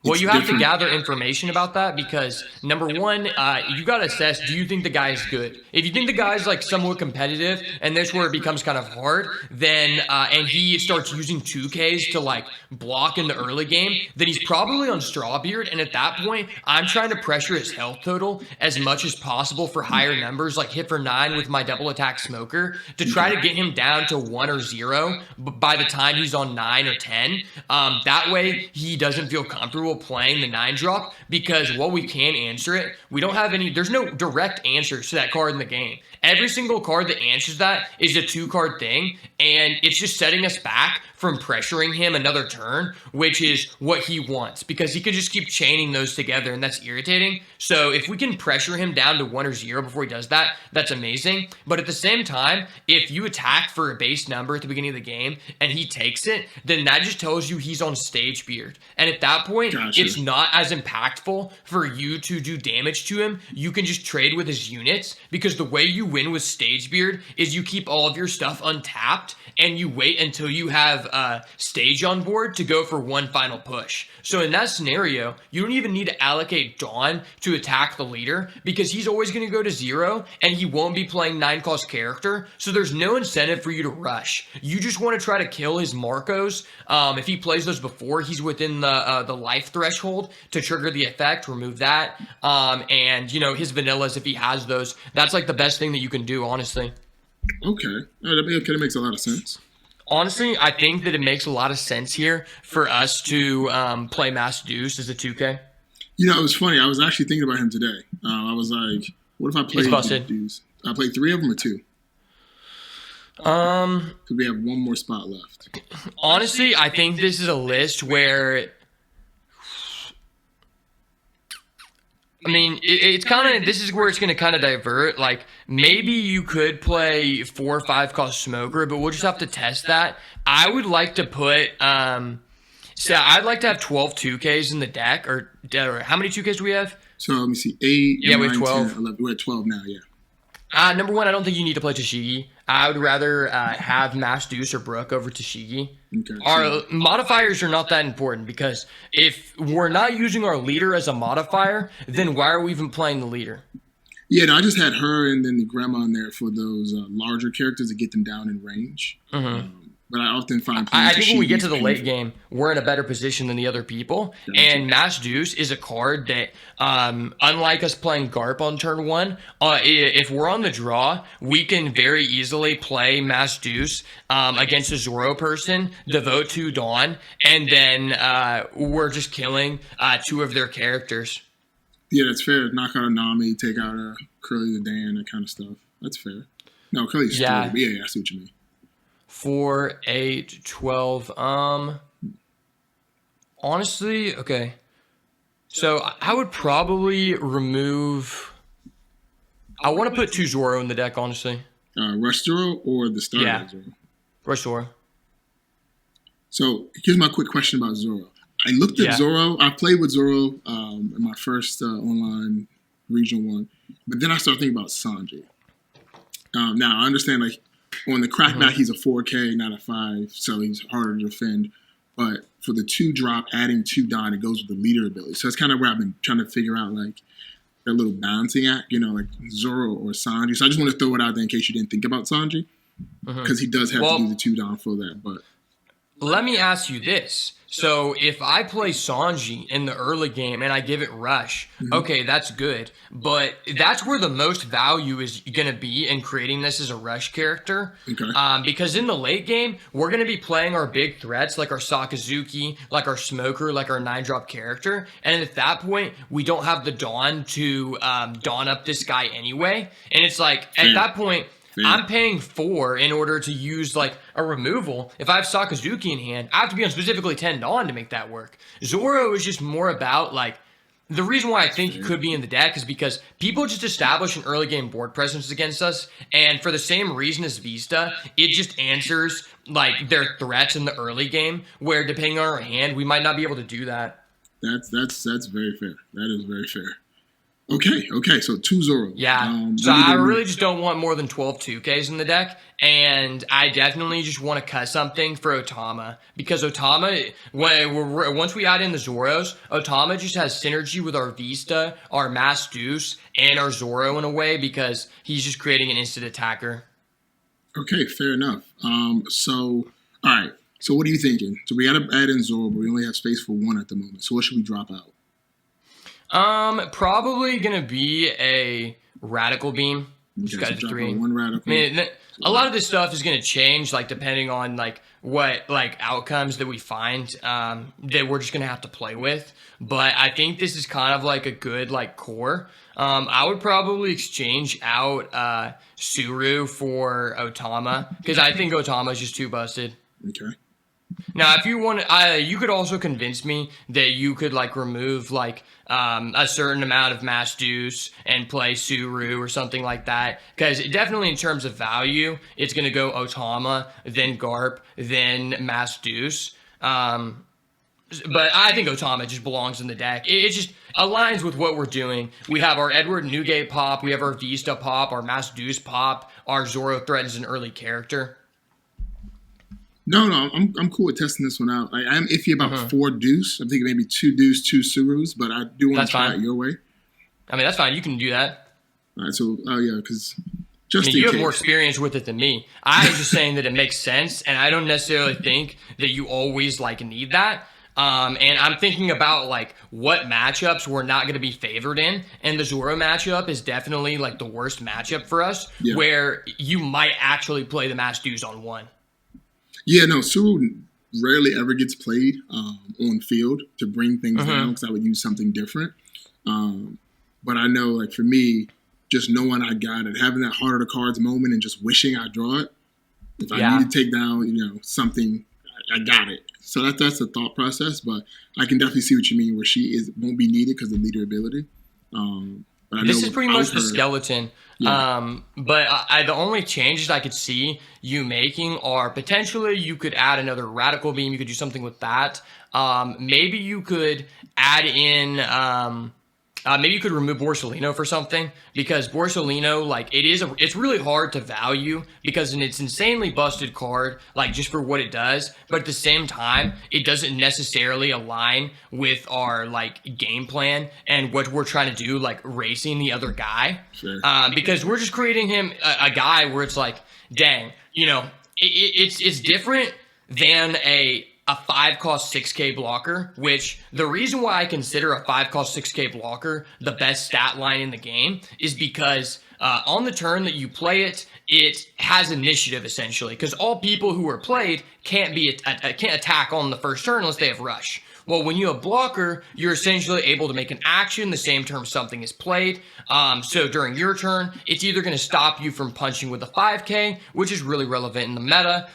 well, you have to gather information about that because, number one, you got to assess, do you think the guy is good? If you think the guy's like somewhat competitive and that's where it becomes kind of hard, then, and he starts using 2Ks to like block in the early game, then he's probably on Strawbeard. And at that point, I'm trying to pressure his health total as much as possible for higher numbers, like hit for 9 with my double attack Smoker to try to get him down to 1 or 0 by the time he's on 9 or 10. That way he doesn't feel comfortable playing the 9-drop because while we can answer it, we don't have any, there's no direct answers to that card in the game. Every single card that answers that is a 2-card thing, and it's just setting us back from pressuring him another turn, which is what he wants, because he could just keep chaining those together, and that's irritating. So if we can pressure him down to 1 or 0 before he does that, that's amazing. But at the same time, if you attack for a base number at the beginning of the game, and he takes it, then that just tells you he's on Stage Beard. And at that point, it's not as impactful for you to do damage to him. You can just trade with his units, because the way you win with Stage Beard is you keep all of your stuff untapped, and you wait until you have Stage on board to go for one final push. So in that scenario, you don't even need to allocate Dawn to attack the leader because he's always going to go to 0 and he won't be playing 9-cost character. So there's no incentive for you to rush. You just want to try to kill his Marcos. If he plays those before he's within the life threshold to trigger the effect, remove that. And, you know, his vanillas, if he has those, that's like the best thing that you can do, honestly. Okay. That makes a lot of sense. Honestly, I think that it makes a lot of sense here for us to play Mass Deuce as a 2K. You know, it was funny. I was actually thinking about him today. I was like, what if I played Deuce? I played 3 of them or 2? Because we have one more spot left. Honestly, I think this is a list where, I mean, it's kind of, this is where it's going to kind of divert. Like, maybe you could play 4 or 5 cost Smoker, but we'll just have to test that. I would like to put, so I'd like to have 12 2Ks in the deck, or how many 2Ks do we have? So let me see, 8, yeah, we have 9, 12. 10, 11. We're at 12 now, yeah. Number one, I don't think you need to play Tashigi. I would rather have Mass Deuce or Brook over Tashigi. Okay, our modifiers are not that important because if we're not using our leader as a modifier, then why are we even playing the leader? Yeah, no, I just had her and then the grandma in there for those larger characters to get them down in range. but I often find I think when we get to the late game, we're in a better position than the other people. Gotcha. And Mass Deuce is a card that, unlike us playing Garp on turn 1, if we're on the draw, we can very easily play Mass Deuce against a Zoro person, devote 2 Dawn, and then we're just killing 2 of their characters. Yeah, that's fair. Knock out a Nami, take out a Curly the Dan, that kind of stuff. That's fair. No, Curly's yeah. But yeah, I see what you mean. 4, 8, 12. Honestly, okay. So I would probably remove. I want to put 2 Zoro in the deck, honestly. Rush Zoro or the Star Zoro? Rush Zoro. So here's my quick question about Zoro. I looked at Zoro. I played with Zoro in my first online regional one, but then I started thinking about Sanji. Now I understand, like, on the crackback, he's a 4K, not a 5, so he's harder to defend. But for the 2 drop, adding 2 Dawn, it goes with the leader ability. So that's kind of where I've been trying to figure out, like, that little balancing act, you know, like Zoro or Sanji. So I just want to throw it out there in case you didn't think about Sanji, because he does have to do the 2 Dawn for that. But let me ask you this. So if I play Sanji in the early game and I give it Rush, okay, that's good. But that's where the most value is going to be in creating this as a Rush character. Okay. Because in the late game, we're going to be playing our big threats like our Sakazuki, like our Smoker, like our 9-drop character. And at that point, we don't have the Dawn to Dawn up this guy anyway. And it's like, at that point, I'm paying 4 in order to use like a removal. If I have Sakazuki in hand, I have to be on specifically 10 Dawn to make that work. Zoro is just more about like, the reason why I think he could be in the deck is because people just establish an early game board presence against us, and for the same reason as Vista, it just answers like their threats in the early game, where depending on our hand, we might not be able to do that. That's very fair. That is very fair. Okay, so 2 Zoro. Yeah, so I really just don't want more than 12 2Ks in the deck, and I definitely just want to cut something for Otama, because Otama, once we add in the Zoros, Otama just has synergy with our Vista, our Mass Deuce, and our Zoro in a way, because he's just creating an instant attacker. Okay, fair enough. So, all right, so what are you thinking? So we got to add in Zoro, but we only have space for 1 at the moment, so what should we drop out? Probably gonna be a Radical Beam. Just got 3. 1 Radical. I mean, a lot of this stuff is gonna change, like depending on like what like outcomes that we find that we're just gonna have to play with. But I think this is kind of like a good like core. I would probably exchange out Suru for Otama, because I think Otama is just too busted. Okay. Now, if you want, you could also convince me that you could like remove like a certain amount of Mass Deuce and play Suru or something like that. Because definitely in terms of value, it's going to go Otama, then Garp, then Mass Deuce. But I think Otama just belongs in the deck. It just aligns with what we're doing. We have our Edward Newgate pop, we have our Vista pop, our Mass Deuce pop, our Zoro threatens an early character. No, I'm cool with testing this one out. I'm iffy about 4 Deuce. I'm thinking maybe 2 Deuce, 2 Surus, but I do want to try it your way. I mean, that's fine. You can do that. All right, so, because just in case. You have more experience with it than me. I was just saying that it makes sense, and I don't necessarily think that you always, like, need that. And I'm thinking about, like, what matchups we're not going to be favored in, and the Zoro matchup is definitely, like, the worst matchup for us, where you might actually play the Mass Deuce on 1. Yeah, no, Suru rarely ever gets played on field to bring things down, because I would use something different. But I know, like, for me, just knowing I got it, having that heart of the cards moment and just wishing I draw it, if I need to take down, something, I got it. So that's the thought process, but I can definitely see what you mean, where she won't be needed because of leader ability. But this is pretty much the skeleton. Yeah. But the only changes I could see you making are potentially you could add another Radical Beam. You could do something with that. Maybe you could add in... maybe you could remove Borsalino for something, because Borsalino, like, it's really hard to value because it's an insanely busted card, like, just for what it does. But at the same time, it doesn't necessarily align with our, like, game plan and what we're trying to do, like, racing the other guy. Sure. Because we're just creating him a guy where it's like, dang, it's different than a 5 cost 6k blocker, which the reason why I consider a 5 cost 6k blocker the best stat line in the game is because on the turn that you play it, it has initiative essentially, because all people who are played can't attack on the first turn unless they have rush. Well, when you have blocker, you're essentially able to make an action the same turn something is played. So during your turn, it's either going to stop you from punching with a 5k, which is really relevant in the meta,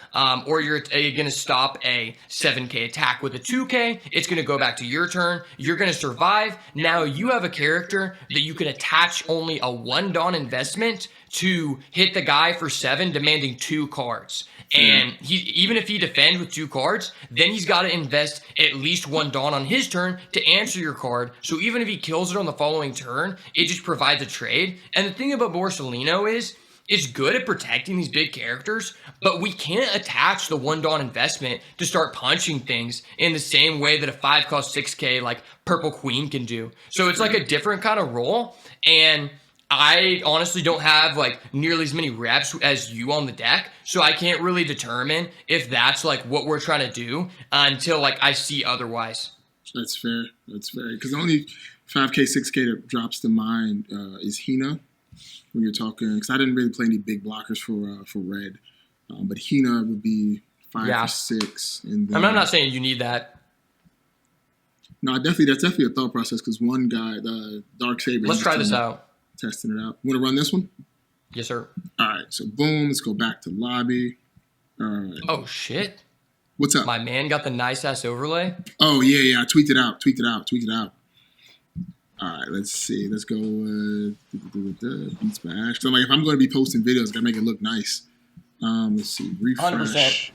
or you're going to stop a 7k attack with a 2k. It's going to go back to your turn. You're going to survive. Now you have a character that you can attach only a 1 Dawn investment to hit the guy for 7, demanding 2 cards. And even if he defends with 2 cards, then he's got to invest at least 1 Dawn on his turn to answer your card. So even if he kills it on the following turn, it just provides a trade. And the thing about Borsellino is, it's good at protecting these big characters, but we can't attach the 1 Dawn investment to start punching things in the same way that a 5 cost 6k like Purple Queen can do. So it's like a different kind of role, and I honestly don't have like nearly as many reps as you on the deck, so I can't really determine if that's like what we're trying to do until like I see otherwise. That's fair. That's fair. Because the only 5k, 6k that drops to mind is Hina when you're talking. Because I didn't really play any big blockers for red, but Hina would be 5 for 6. And then, I'm not saying you need that. No, that's definitely a thought process. Because one guy, the Dark Saber. Let's try this out. Testing it out. Want to run this one? Yes, sir. All right. So boom. Let's go back to lobby. All right. Oh shit. What's up? My man got the nice ass overlay. Oh yeah. I tweeted out. All right. Let's see. Let's go. Beats by Ash. So I'm like, if I'm going to be posting videos, gotta make it look nice. Let's see. Refresh. 100%.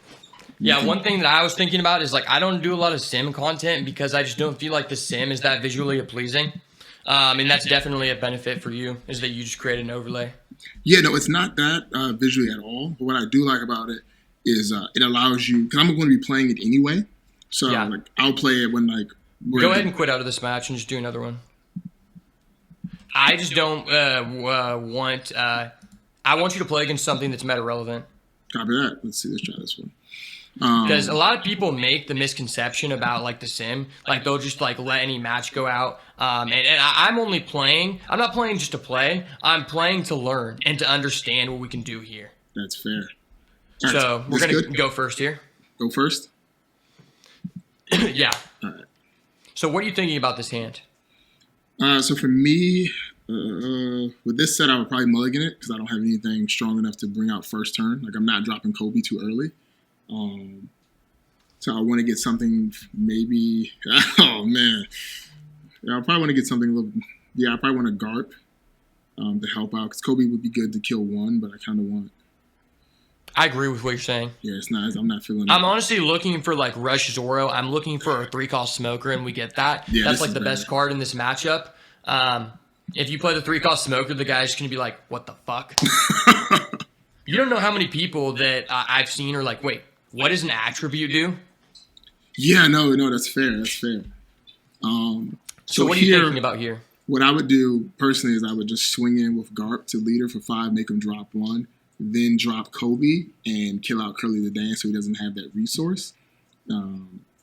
Yeah, one thing that I was thinking about is like I don't do a lot of sim content because I just don't feel like the sim is that visually pleasing. And that's definitely a benefit for you, is that you just create an overlay. Yeah, no, it's not that visually at all. But what I do like about it is it allows you, because I'm going to be playing it anyway. So like I'll play it when like go ahead and quit out of this match and just do another one. I just don't want. I want you to play against something that's meta relevant. Copy that. Let's see. Let's try this one. Because a lot of people make the misconception about like the sim, like they'll just like let any match go out. And I'm only playing. I'm not playing just to play. I'm playing to learn and to understand what we can do here. That's fair. Right, so we're gonna go first here. Go first. Yeah. All right. So what are you thinking about this hand? So for me, with this set, I would probably mulligan it because I don't have anything strong enough to bring out first turn. Like I'm not dropping Kobe too early. So I want to get something maybe. Oh man, yeah, I probably want to get something a little. Yeah, I probably want a Garp to help out because Kobe would be good to kill 1, but I kind of want. I agree with what you're saying. Yeah, it's not. I'm not feeling. I'm honestly looking for like Rush Zoro. I'm looking for a 3-cost smoker, and we get that. Yeah, that's like the best card in this matchup. If you play the 3-cost smoker, the guy's just gonna be like, "What the fuck?" You don't know how many people that I've seen are like, "Wait, what does an attribute do?" Yeah, no, that's fair. That's fair. So what are you thinking about here? What I would do personally is I would just swing in with Garp to leader for 5, make him drop 1, then drop Kobe and kill out Curly the Dance so he doesn't have that resource.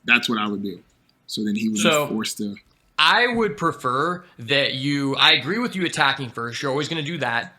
That's what I would do. So then he would be forced to. I would prefer that you. I agree with you attacking first. You're always going to do that.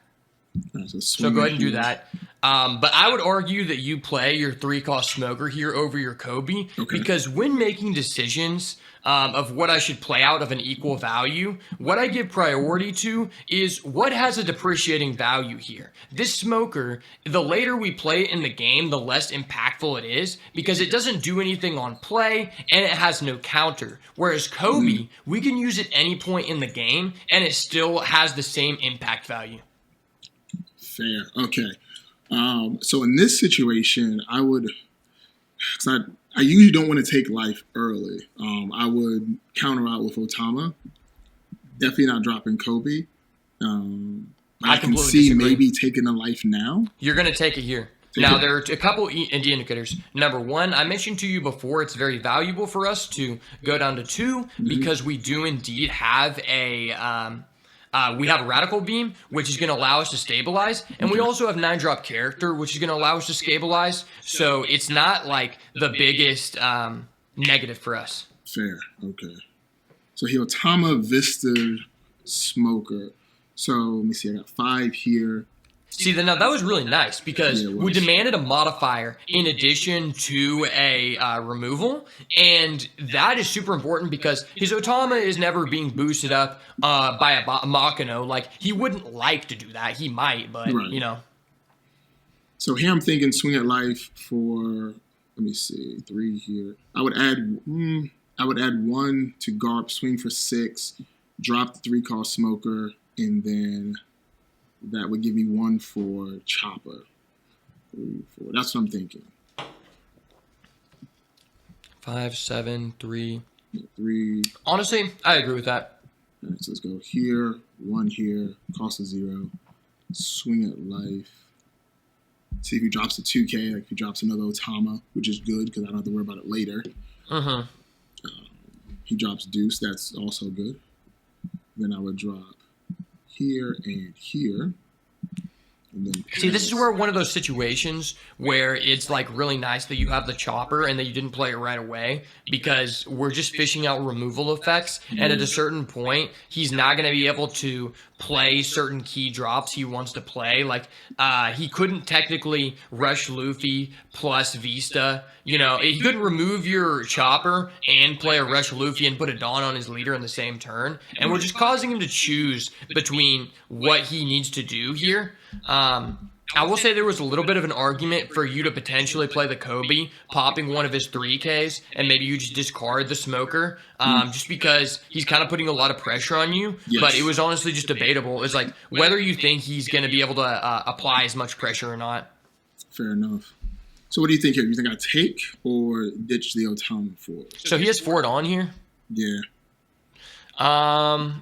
Right, so go ahead and do that. But I would argue that you play your 3-cost smoker here over your Kobe because when making decisions of what I should play out of an equal value, what I give priority to is what has a depreciating value here. This smoker, the later we play it in the game, the less impactful it is because it doesn't do anything on play and it has no counter. Whereas Kobe, we can use it any point in the game and it still has the same impact value. Fair. Okay. So in this situation, I would, because I usually don't want to take life early. I would counter out with Otama. Definitely not dropping Kobe. I can see maybe taking a life now. You're going to take it here. Now, there are a couple indicators. Number 1, I mentioned to you before, it's very valuable for us to go down to 2 because we do indeed have a we have Radical Beam, which is going to allow us to stabilize, and we also have 9-drop Character, which is going to allow us to stabilize. So it's not like the biggest negative for us. Fair. Okay. So he Otama, Vista, Smoker. So let me see. I got 5 here. See, now that was really nice because we demanded a modifier in addition to a removal, and that is super important because his Otama is never being boosted up by a Makino. Like, he wouldn't like to do that. He might, but, you know. So here I'm thinking swing at life for, let me see, 3 here. I would add 1 to Garp, swing for 6, drop the 3 call Smoker, and then that would give me 1 for Chopper. 3, 4. That's what I'm thinking. 5, 7, 3. 3. Honestly, I agree with that. All right, so let's go here, 1 here, cost of 0. Swing at life. See if he drops a 2K, like if he drops another Otama, which is good because I don't have to worry about it later. He drops Deuce, that's also good. Then I would drop here and here. And then see, this is where one of those situations where it's like really nice that you have the Chopper and that you didn't play it right away because we're just fishing out removal effects, and at a certain point he's not going to be able to play certain key drops he wants to play. Like he couldn't technically rush Luffy plus Vista. You know, he couldn't remove your Chopper and play a rush Luffy and put a Dawn on his leader in the same turn, and we're just causing him to choose between what he needs to do here. I will say there was a little bit of an argument for you to potentially play the Kobe, popping one of his 3Ks, and maybe you just discard the Smoker, just because he's kind of putting a lot of pressure on you. Yes. But it was honestly just debatable. It's like whether you think he's going to be able to apply as much pressure or not. Fair enough. So what do you think here? Do you think I take or ditch the Otama for it? So he has Ford on here? Yeah. What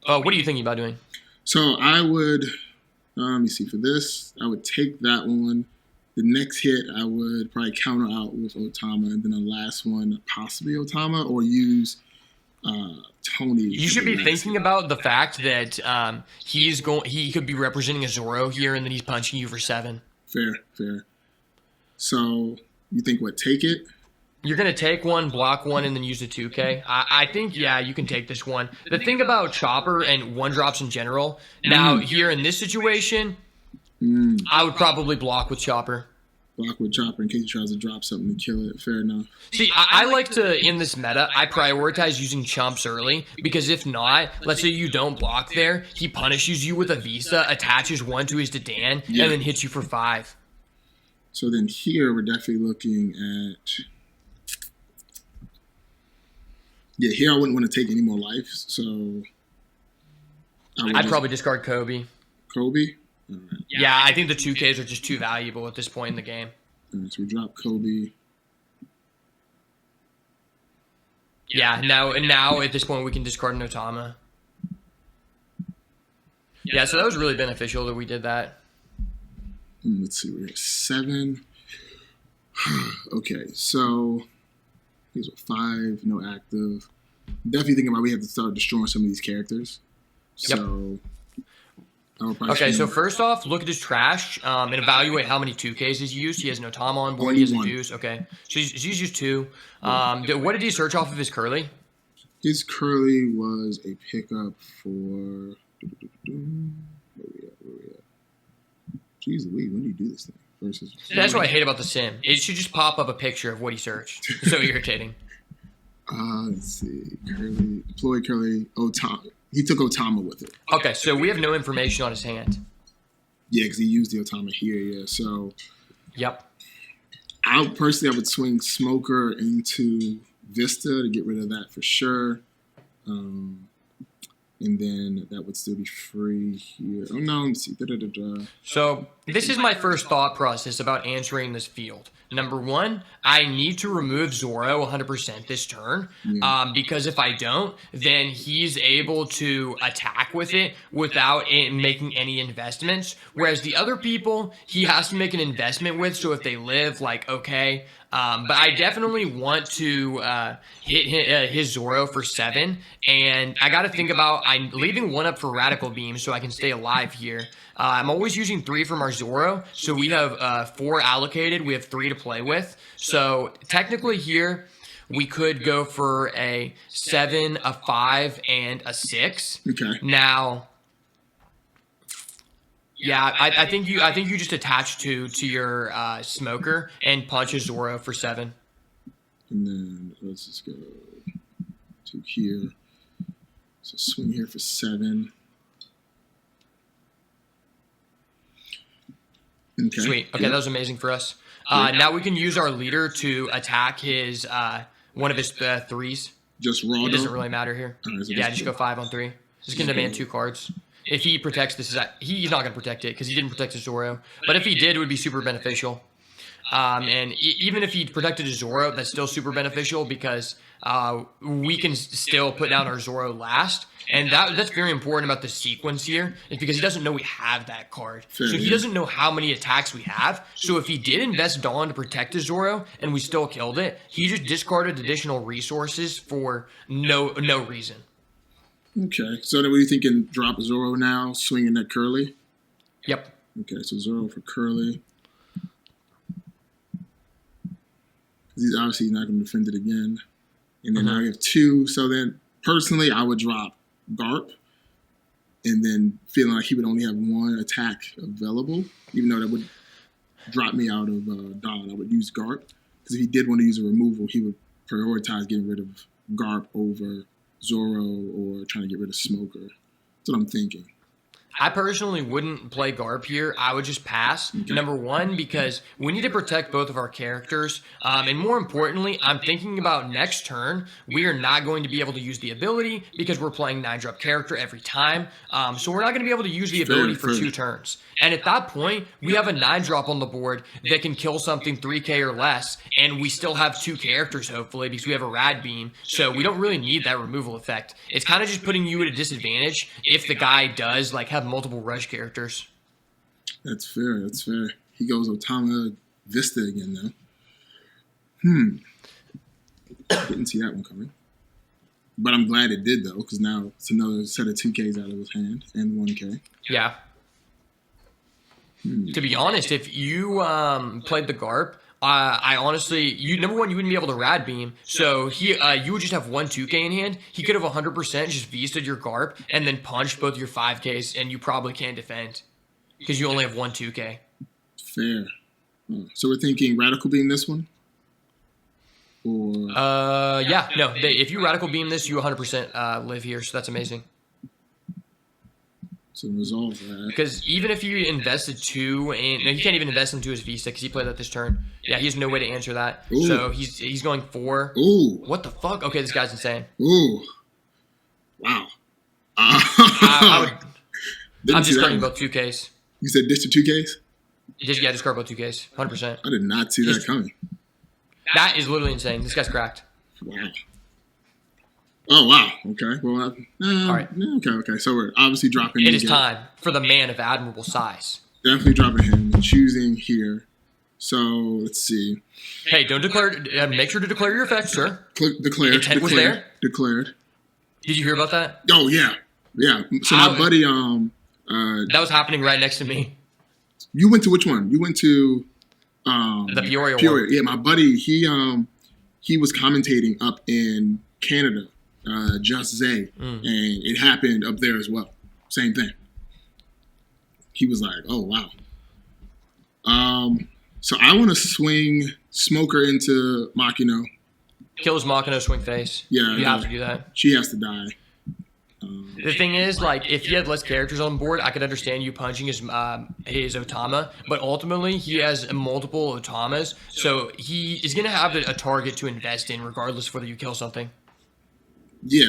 are you thinking about doing? So I would... let me see. For this, I would take that one. The next hit, I would probably counter out with Otama, and then the last one, possibly Otama, or use Tony. You should be thinking about the fact that he could be representing a Zoro here, and then he's punching you for 7. Fair. So you think what? Take it? You're going to take one, block one, and then use the 2K. I think, yeah, you can take this one. The thing about Chopper and 1-drops in general, now here in this situation, I would probably block with Chopper. Block with Chopper in case he tries to drop something to kill it. Fair enough. See, I like to, in this meta, I prioritize using chumps early, because if not, let's say you don't block there, he punishes you with a Visa, attaches 1 to his Dadan, and then hits you for 5. So then here, we're definitely looking at... Yeah, here I wouldn't want to take any more life, so... I'd probably discard Kobe. Kobe? All right. Yeah, I think the 2Ks are just too valuable at this point in the game. All right, so we drop Kobe. Yeah, now at this point we can discard an Otama. Yeah, so that was really beneficial that we did that. Let's see, we're at 7. Okay, so... Here's a 5, no active. Definitely thinking about we have to start destroying some of these characters. So, okay, so first off, look at his trash and evaluate how many 2Ks he's used. He has no Otama on board. He has a Deuce. Okay, so he's used 2. What did he search off of his Curly? His Curly was a pickup for... Where we at? Jeez Louise, when do you do this thing? That's what I hate about the sim. It should just pop up a picture of what he searched. It's so irritating. Let's see. Curly, deploy Curly, Otama. He took Otama with it. Okay, so we have no information on his hand. Yeah, because he used the Otama here, yeah. So, yep. I would swing Smoker into Vista to get rid of that for sure. And then that would still be free here. Oh, no, let me see. So this is my first thought process about answering this field. Number 1, I need to remove Zoro 100% this turn, because if I don't, then he's able to attack with it without making any investments, whereas the other people, he has to make an investment with, so if they live, like, okay, But I definitely want to hit his Zoro for 7. And I got to think about I'm leaving 1 up for Radical Beam so I can stay alive here. I'm always using 3 from our Zoro. So we have 4 allocated. We have 3 to play with. So technically here, we could go for a 7, a 5, and a 6. Okay. Now... Yeah, I think you just attach 2 to your smoker and punch a Zoro for 7. And then let's just go to here. So swing here for 7. Okay. Sweet. Okay, that was amazing for us. Now we can use our leader to attack his one of his 3s. Just raw. It doesn't really matter here. Right, so yeah, just go 5 on 3. Just gonna demand 2 cards. If he protects this, he's not going to protect it because he didn't protect his Zoro. But if he did, it would be super beneficial. And even if he protected his Zoro, that's still super beneficial because we can still put down our Zoro last. And that's very important about the sequence here, is because he doesn't know we have that card. So he doesn't know how many attacks we have. So if he did invest Dawn to protect his Zoro and we still killed it, he just discarded additional resources for no reason. Okay, so then what are you thinking? Drop Zoro now, swinging at Curly? Yep. Okay, so Zoro for Curly. He's obviously not going to defend it again. And then I have 2. So then, personally, I would drop Garp. And then feeling like he would only have 1 attack available, even though that would drop me out of Dawn. I would use Garp. Because if he did want to use a removal, he would prioritize getting rid of Garp over Zoro or trying to get rid of Smoker. That's what I'm thinking. I personally wouldn't play Garp here. I would just pass. Okay. Number 1, because we need to protect both of our characters. And more importantly, I'm thinking about next turn, we are not going to be able to use the ability because we're playing 9-drop character every time. So we're not going to be able to use the ability for 2 turns. And at that point, we have a 9-drop on the board that can kill something 3k or less. And we still have 2 characters, hopefully, because we have a Rad Beam. So we don't really need that removal effect. It's kind of just putting you at a disadvantage if the guy does like have multiple rush characters. That's fair. That's fair. He goes Otama Vista again now. Didn't see that one coming. But I'm glad it did though, because now it's another set of 2Ks out of his hand and 1K. Yeah. To be honest, if you played the Garp, I honestly, number 1, you wouldn't be able to Rad Beam, so you would just have 1 2K in hand. He could have 100% just Vista'd your Garp and then punched both your 5Ks, and you probably can't defend because you only have 1 2K. Fair. So we're thinking Radical Beam this one? Or yeah, no. If you Radical Beam this, you 100% live here, so that's amazing. So resolve that. Because even if you invested 2, and no, he can't even invest into his Vista because he played that this turn. Yeah, he has no way to answer that. Ooh. So he's going 4. Ooh. What the fuck? Okay, this guy's insane. Ooh. Wow. I'm discarding both 2Ks. You said dish to 2Ks? Yeah, discard both 2Ks. 100%. I did not see that coming. That is literally insane. This guy's cracked. Wow. Oh, wow. Okay. Well, all right. Okay. So we're obviously dropping. It is time for the man of admirable size. Definitely dropping him. Choosing here. So let's see. Hey, don't declare. Make sure to declare your effects, sir. Declared. Intent was there. Declared. Did you hear about that? Oh yeah. So my buddy. That was happening right next to me. You went to which one? You went to. The Peoria one. Yeah, my buddy. He was commentating up in Canada. Just Zay, and it happened up there as well. Same thing. He was like, "Oh wow." So I want to swing Smoker into Makino. Kills Makino, swing face. Yeah, you have to do that. She has to die. The thing is, like, if he had less characters on board, I could understand you punching his Otama, but ultimately he has multiple Otamas, so he is going to have a target to invest in regardless of whether you kill something. Yeah.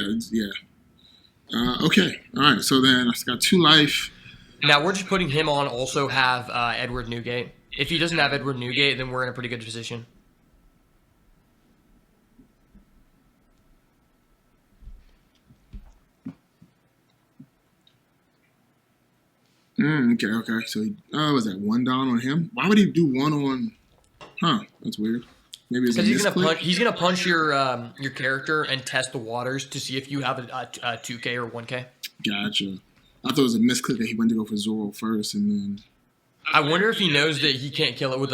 Okay. All right. So then I've got 2 life. Now we're just putting him on. Also have Edward Newgate. If he doesn't have Edward Newgate, then we're in a pretty good position. Okay. So was that 1 down on him? Why would he do 1 on? Huh. That's weird. Maybe it's a Because misclick. he's gonna punch your character and test the waters to see if you have a 2K or 1K. Gotcha. I thought it was a misclick that he went to go for Zoro first, and then. I wonder if he knows that he can't kill it with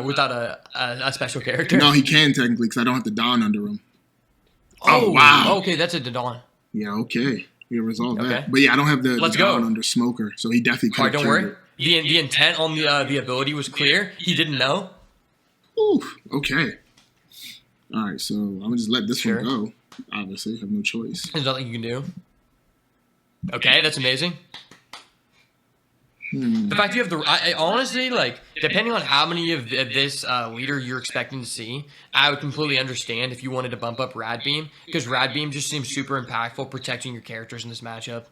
without a special character. No, he can technically because I don't have to Dawn under him. Oh, wow. Okay, that's a Dawn. Yeah, okay. We resolved Okay. that. But yeah, I don't have the Let's Dawn go. under Smoker, so he definitely could All have right, don't killed worry. it. The intent on the ability was clear. He didn't know. Ooh, okay. All right, so I'm gonna just let this Sure. one go. Obviously, I have no choice. There's nothing you can do. Okay, that's amazing. The fact you have I honestly, like, depending on how many of this leader you're expecting to see, I would completely understand if you wanted to bump up Rad Beam, because Rad Beam just seems super impactful protecting your characters in this matchup.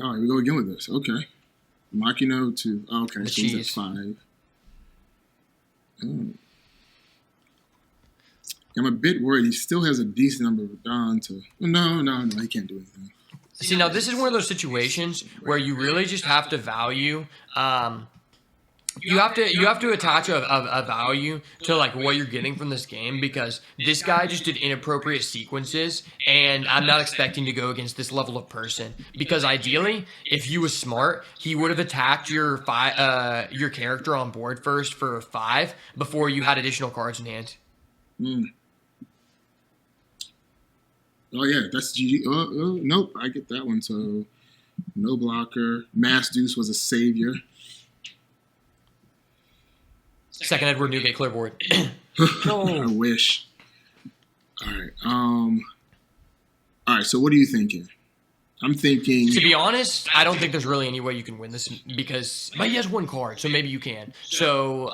All right, we go again with this. Okay. Makino to... okay, The so he's at cheese. 5. Oh. I'm a bit worried. He still has a decent number of Dawn to... No, he can't do anything. See, now this is one of those situations where you really just have to value. You have to attach a value to like what you're getting from this game, because this guy just did inappropriate sequences, and I'm not expecting to go against this level of person. Because ideally, if he was smart, he would have attacked your character on board first for 5 before you had additional cards in hand. Oh, yeah, that's GG. Oh, nope, I get that one. So, no blocker. Mass Deuce was a savior. Second Edward Newgate clearboard. I wish. All right. All right, so what are you thinking? I'm thinking... To be honest, I don't think there's really any way you can win this, because he has 1 card, so maybe you can. So,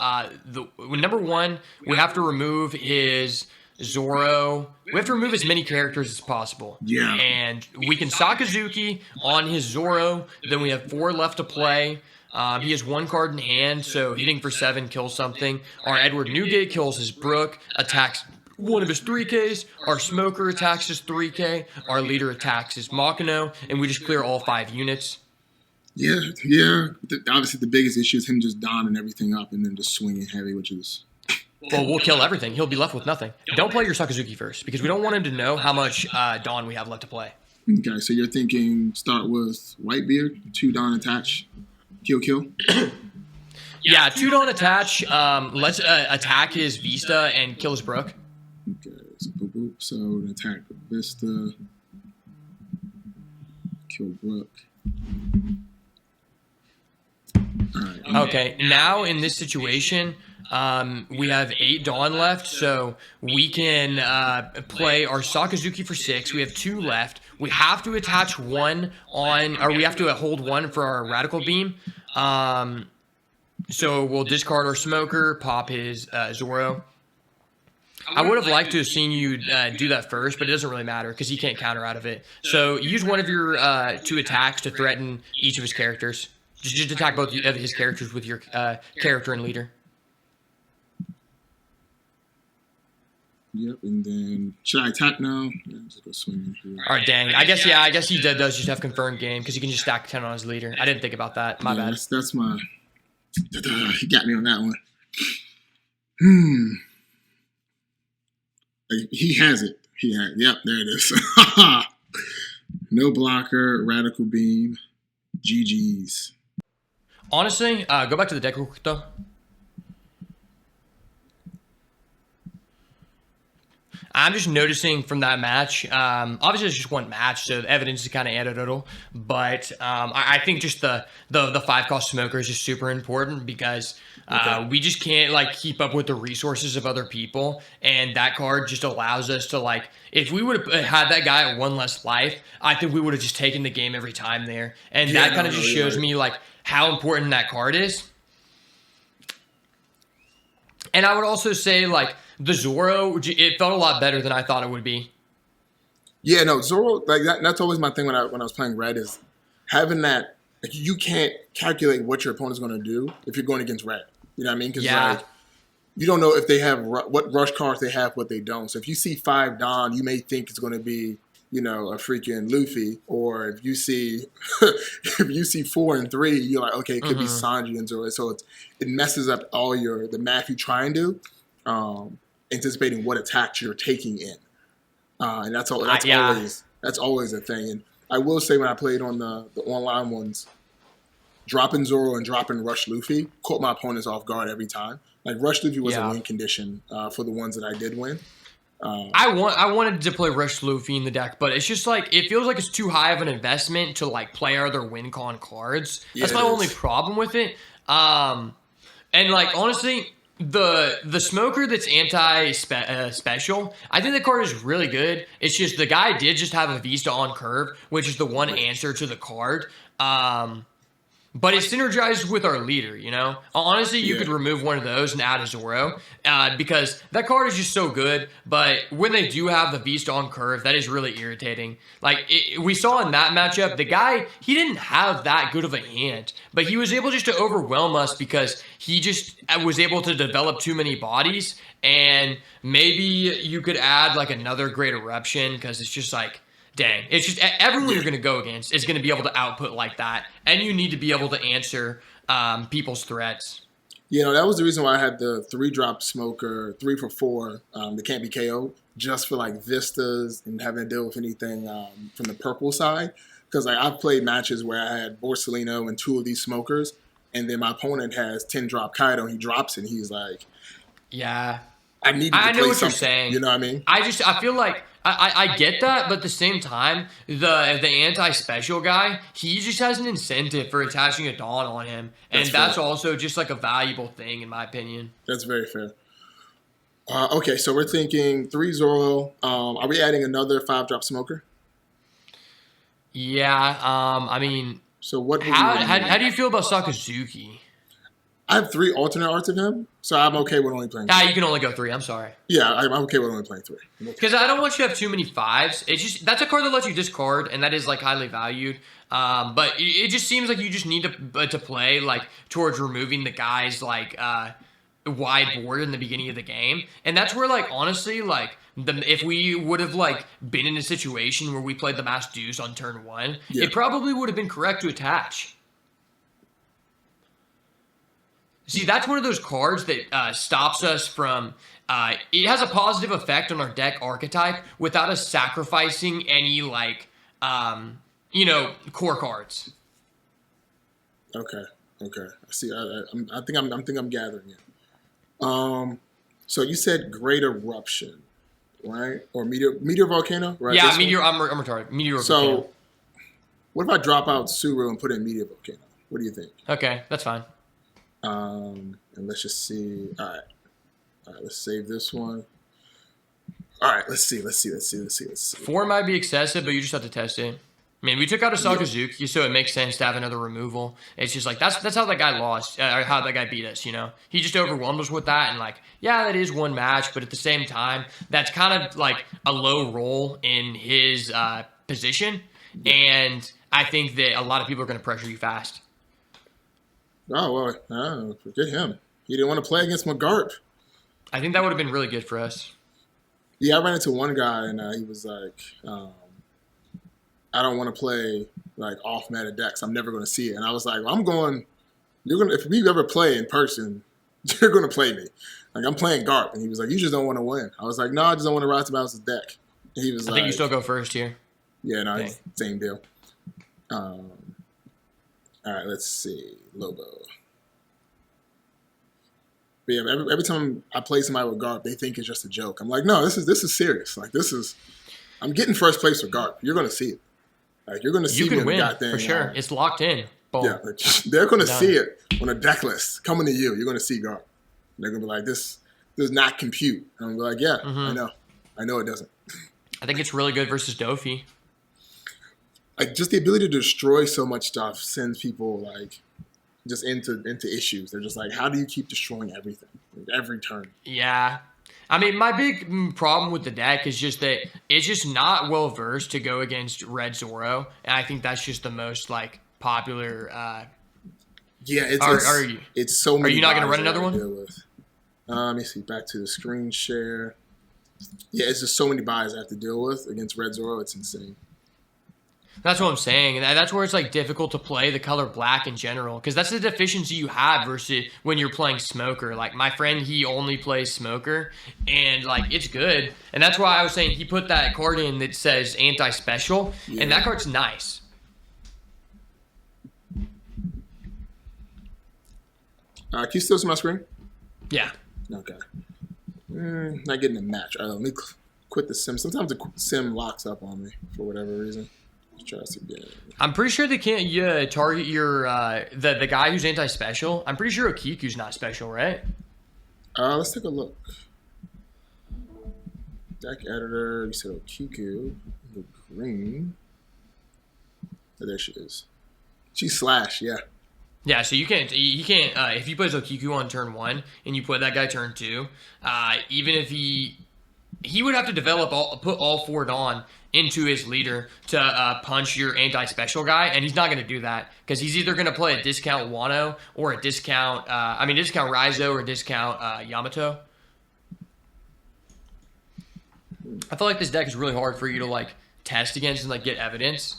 number 1, we have to remove his Zoro. We have to remove as many characters as possible. Yeah. And we can Sakazuki on his Zoro. Then we have 4 left to play. He has 1 card in hand, so hitting for 7 kills something. Our Edward Newgate kills his Brook, attacks one of his 3Ks. Our Smoker attacks his 3K. Our leader attacks his Makino, and we just clear all 5 units. Yeah. Obviously, the biggest issue is him just donning everything up and then just swinging heavy, which is... Well, we'll kill everything. He'll be left with nothing. Don't play your Sakazuki first, because we don't want him to know how much Dawn we have left to play. Okay, so you're thinking start with Whitebeard, 2 Dawn attach, kill. Yeah, 2 Dawn attach. Let's attack his Vista and kill his Brook. Okay, so boop. So attack Vista, kill Brook. All right. Okay, now in this situation, we have 8 Dawn left, so we can play our Sakazuki for 6. We have 2 left. We have to attach 1 on, or we have to hold 1 for our Radical Beam. So we'll discard our Smoker, pop his Zoro. I would have liked to have seen you do that first, but it doesn't really matter because he can't counter out of it. So use one of your 2 attacks to threaten each of his characters. Just attack both of his characters with your character and leader. Yep, and then should I attack now? Yeah, just go swing in here. All right, dang. I guess he does just have confirmed game because he can just stack 10 on his leader. I didn't think about that. My bad. That's my... He got me on that one. He has it. Yep, there it is. No blocker, Radical Beam, GG's. Honestly, go back to the deck real quick, though. I'm just noticing from that match, obviously it's just 1 match, so the evidence is kind of anecdotal, but I think just the 5-cost Smoker is just super important because we just can't like keep up with the resources of other people, and that card just allows us to like, if we would have had that guy at 1 less life, I think we would have just taken the game every time there, and that kind of just shows me like how important that card is. And I would also say like, the Zoro, it felt a lot better than I thought it would be. Yeah, no, Zoro, like that's always my thing when I was playing Red is having that, like you can't calculate what your opponent's going to do if you're going against Red. You know what I mean? Because like, you don't know if they have, what rush cards they have, what they don't. So if you see 5 Dawn, you may think it's going to be, you know, a freaking Luffy. Or if you see 4 and 3, you're like, okay, it could be Sanji and Zoro. So it messes up all the math you try and do. anticipating what attack you're taking in, and that's all. That's always a thing. And I will say, when I played on the online ones, dropping Zoro and dropping Rush Luffy caught my opponents off guard every time. Like Rush Luffy was a win condition for the ones that I did win. I wanted to play Rush Luffy in the deck, but it's just like it feels like it's too high of an investment to like play other win con cards. That's my only problem with it. And like honestly, the smoker that's special, I think the card is really good. It's just the guy did just have a Vista on curve, which is the one answer to the card. But it's synergized with our leader, you know? Honestly, you could remove one of those and add a Zoro because that card is just so good. But when they do have the Vista on curve, that is really irritating. Like, we saw in that matchup, the guy, he didn't have that good of a hand. But he was able just to overwhelm us because he just was able to develop too many bodies. And maybe you could add, like, another Great Eruption because it's just like... Dang, it's just everyone you're going to go against is going to be able to output like that, and you need to be able to answer people's threats. You know, that was the reason why I had the 3-drop smoker, 3 for 4, that can't be KO'd, just for like vistas and having to deal with anything from the purple side. Because like I've played matches where I had Borsalino and 2 of these smokers, and then my opponent has 10-drop Kaido, and he drops it, and he's like, "Yeah, I need to play know what something." You're saying. You know what I mean? I feel like. I get that, but at the same time, the anti-special guy, he just has an incentive for attaching a Dawn on him. And that's also just like a valuable thing, in my opinion. That's very fair. Okay, so we're thinking 3 Zoro. Are we adding another 5-drop smoker? Yeah, I mean... So what? How do you feel about Sakazuki? I have 3 alternate arts of him, so I'm okay with only playing 3. You can only go 3. I'm sorry. Yeah, I'm okay with only playing 3. Because I don't want you to have too many 5s. It's just that's a card that lets you discard, and that is like highly valued. But it just seems like you just need to play like towards removing the guy's like wide board in the beginning of the game, and that's where like honestly like if we would have like been in a situation where we played the Mass Deuce on turn 1, it probably would have been correct to attach. See, that's one of those cards that stops us from... it has a positive effect on our deck archetype without us sacrificing any, like, core cards. Okay. I see. I think I'm gathering it. So you said Great Eruption, right? Or Meteor Volcano, right? Yeah, Meteor. I'm retarded. Meteor Volcano. So, what if I drop out Suru and put in Meteor Volcano? What do you think? Okay, that's fine. And let's just see. All right, let's save this one. All right, let's see. 4 might be excessive, but you just have to test it. I mean, we took out a Sakazuki, so it makes sense to have another removal. It's just like that's how that guy lost, or how that guy beat us. You know, he just overwhelmed us with that, and like, yeah, that is one match, but at the same time, that's kind of like a low roll in his position, and I think that a lot of people are going to pressure you fast. Oh, well, forget him. He didn't want to play against McGarp. I think that would have been really good for us. Yeah, I ran into one guy, and he was like, I don't want to play like off-meta decks. I'm never going to see it. And I was like, well, if we ever play in person, you're going to play me. Like, I'm playing Garp. And he was like, you just don't want to win. I was like, no, I just don't want to rise to balance the deck. And he was I think you still go first here. Yeah, no, same deal. All right, let's see. Lobo. But yeah, every time I play somebody with Garp, they think it's just a joke. I'm like, no, this is serious. Like, I'm getting first place for Garp. You're going to see it. Like, you're going to see you can win, goddamn, for sure. It's locked in. Boom. Yeah, like, they're going to see it on a deck list coming to you. You're going to see Garp. They're going to be like, this does not compute. And I'm going to be like, yeah, I know it doesn't. I think it's really good versus Dofi. Like, just the ability to destroy so much stuff sends people like just into issues. They're just like, how do you keep destroying everything, like, every turn? Yeah, I mean, my big problem with the deck is just that it's just not well versed to go against Red Zoro, and I think that's just the most like popular. Yeah, it's so many. Are you not going to run another one? Let me see. Back to the screen share. Yeah, it's just so many buys I have to deal with against Red Zoro. It's insane. That's what I'm saying. And that's where it's like difficult to play the color black in general, because that's the deficiency you have versus when you're playing Smoker. Like my friend, he only plays Smoker, and like it's good. And that's why I was saying he put that card in that says anti-special, and that card's nice. Can you still see my screen? Yeah. Okay. Not getting a match. All right, let me quit the sim. Sometimes the sim locks up on me for whatever reason. Tries to get it. I'm pretty sure they can't target your the guy who's anti-special. I'm pretty sure Okiku's not special, right? Let's take a look. Deck editor. You said Okiku. The green. Oh, there she is. She's slash. Yeah. Yeah, so you can't. If he plays Okiku on turn 1 and you put that guy turn 2, even if he would have to put all 4 on into his leader to punch your anti-special guy, and he's not going to do that because he's either going to play a discount Wano or a discount discount Raizo or discount Yamato. I feel like this deck is really hard for you to like test against and like get evidence.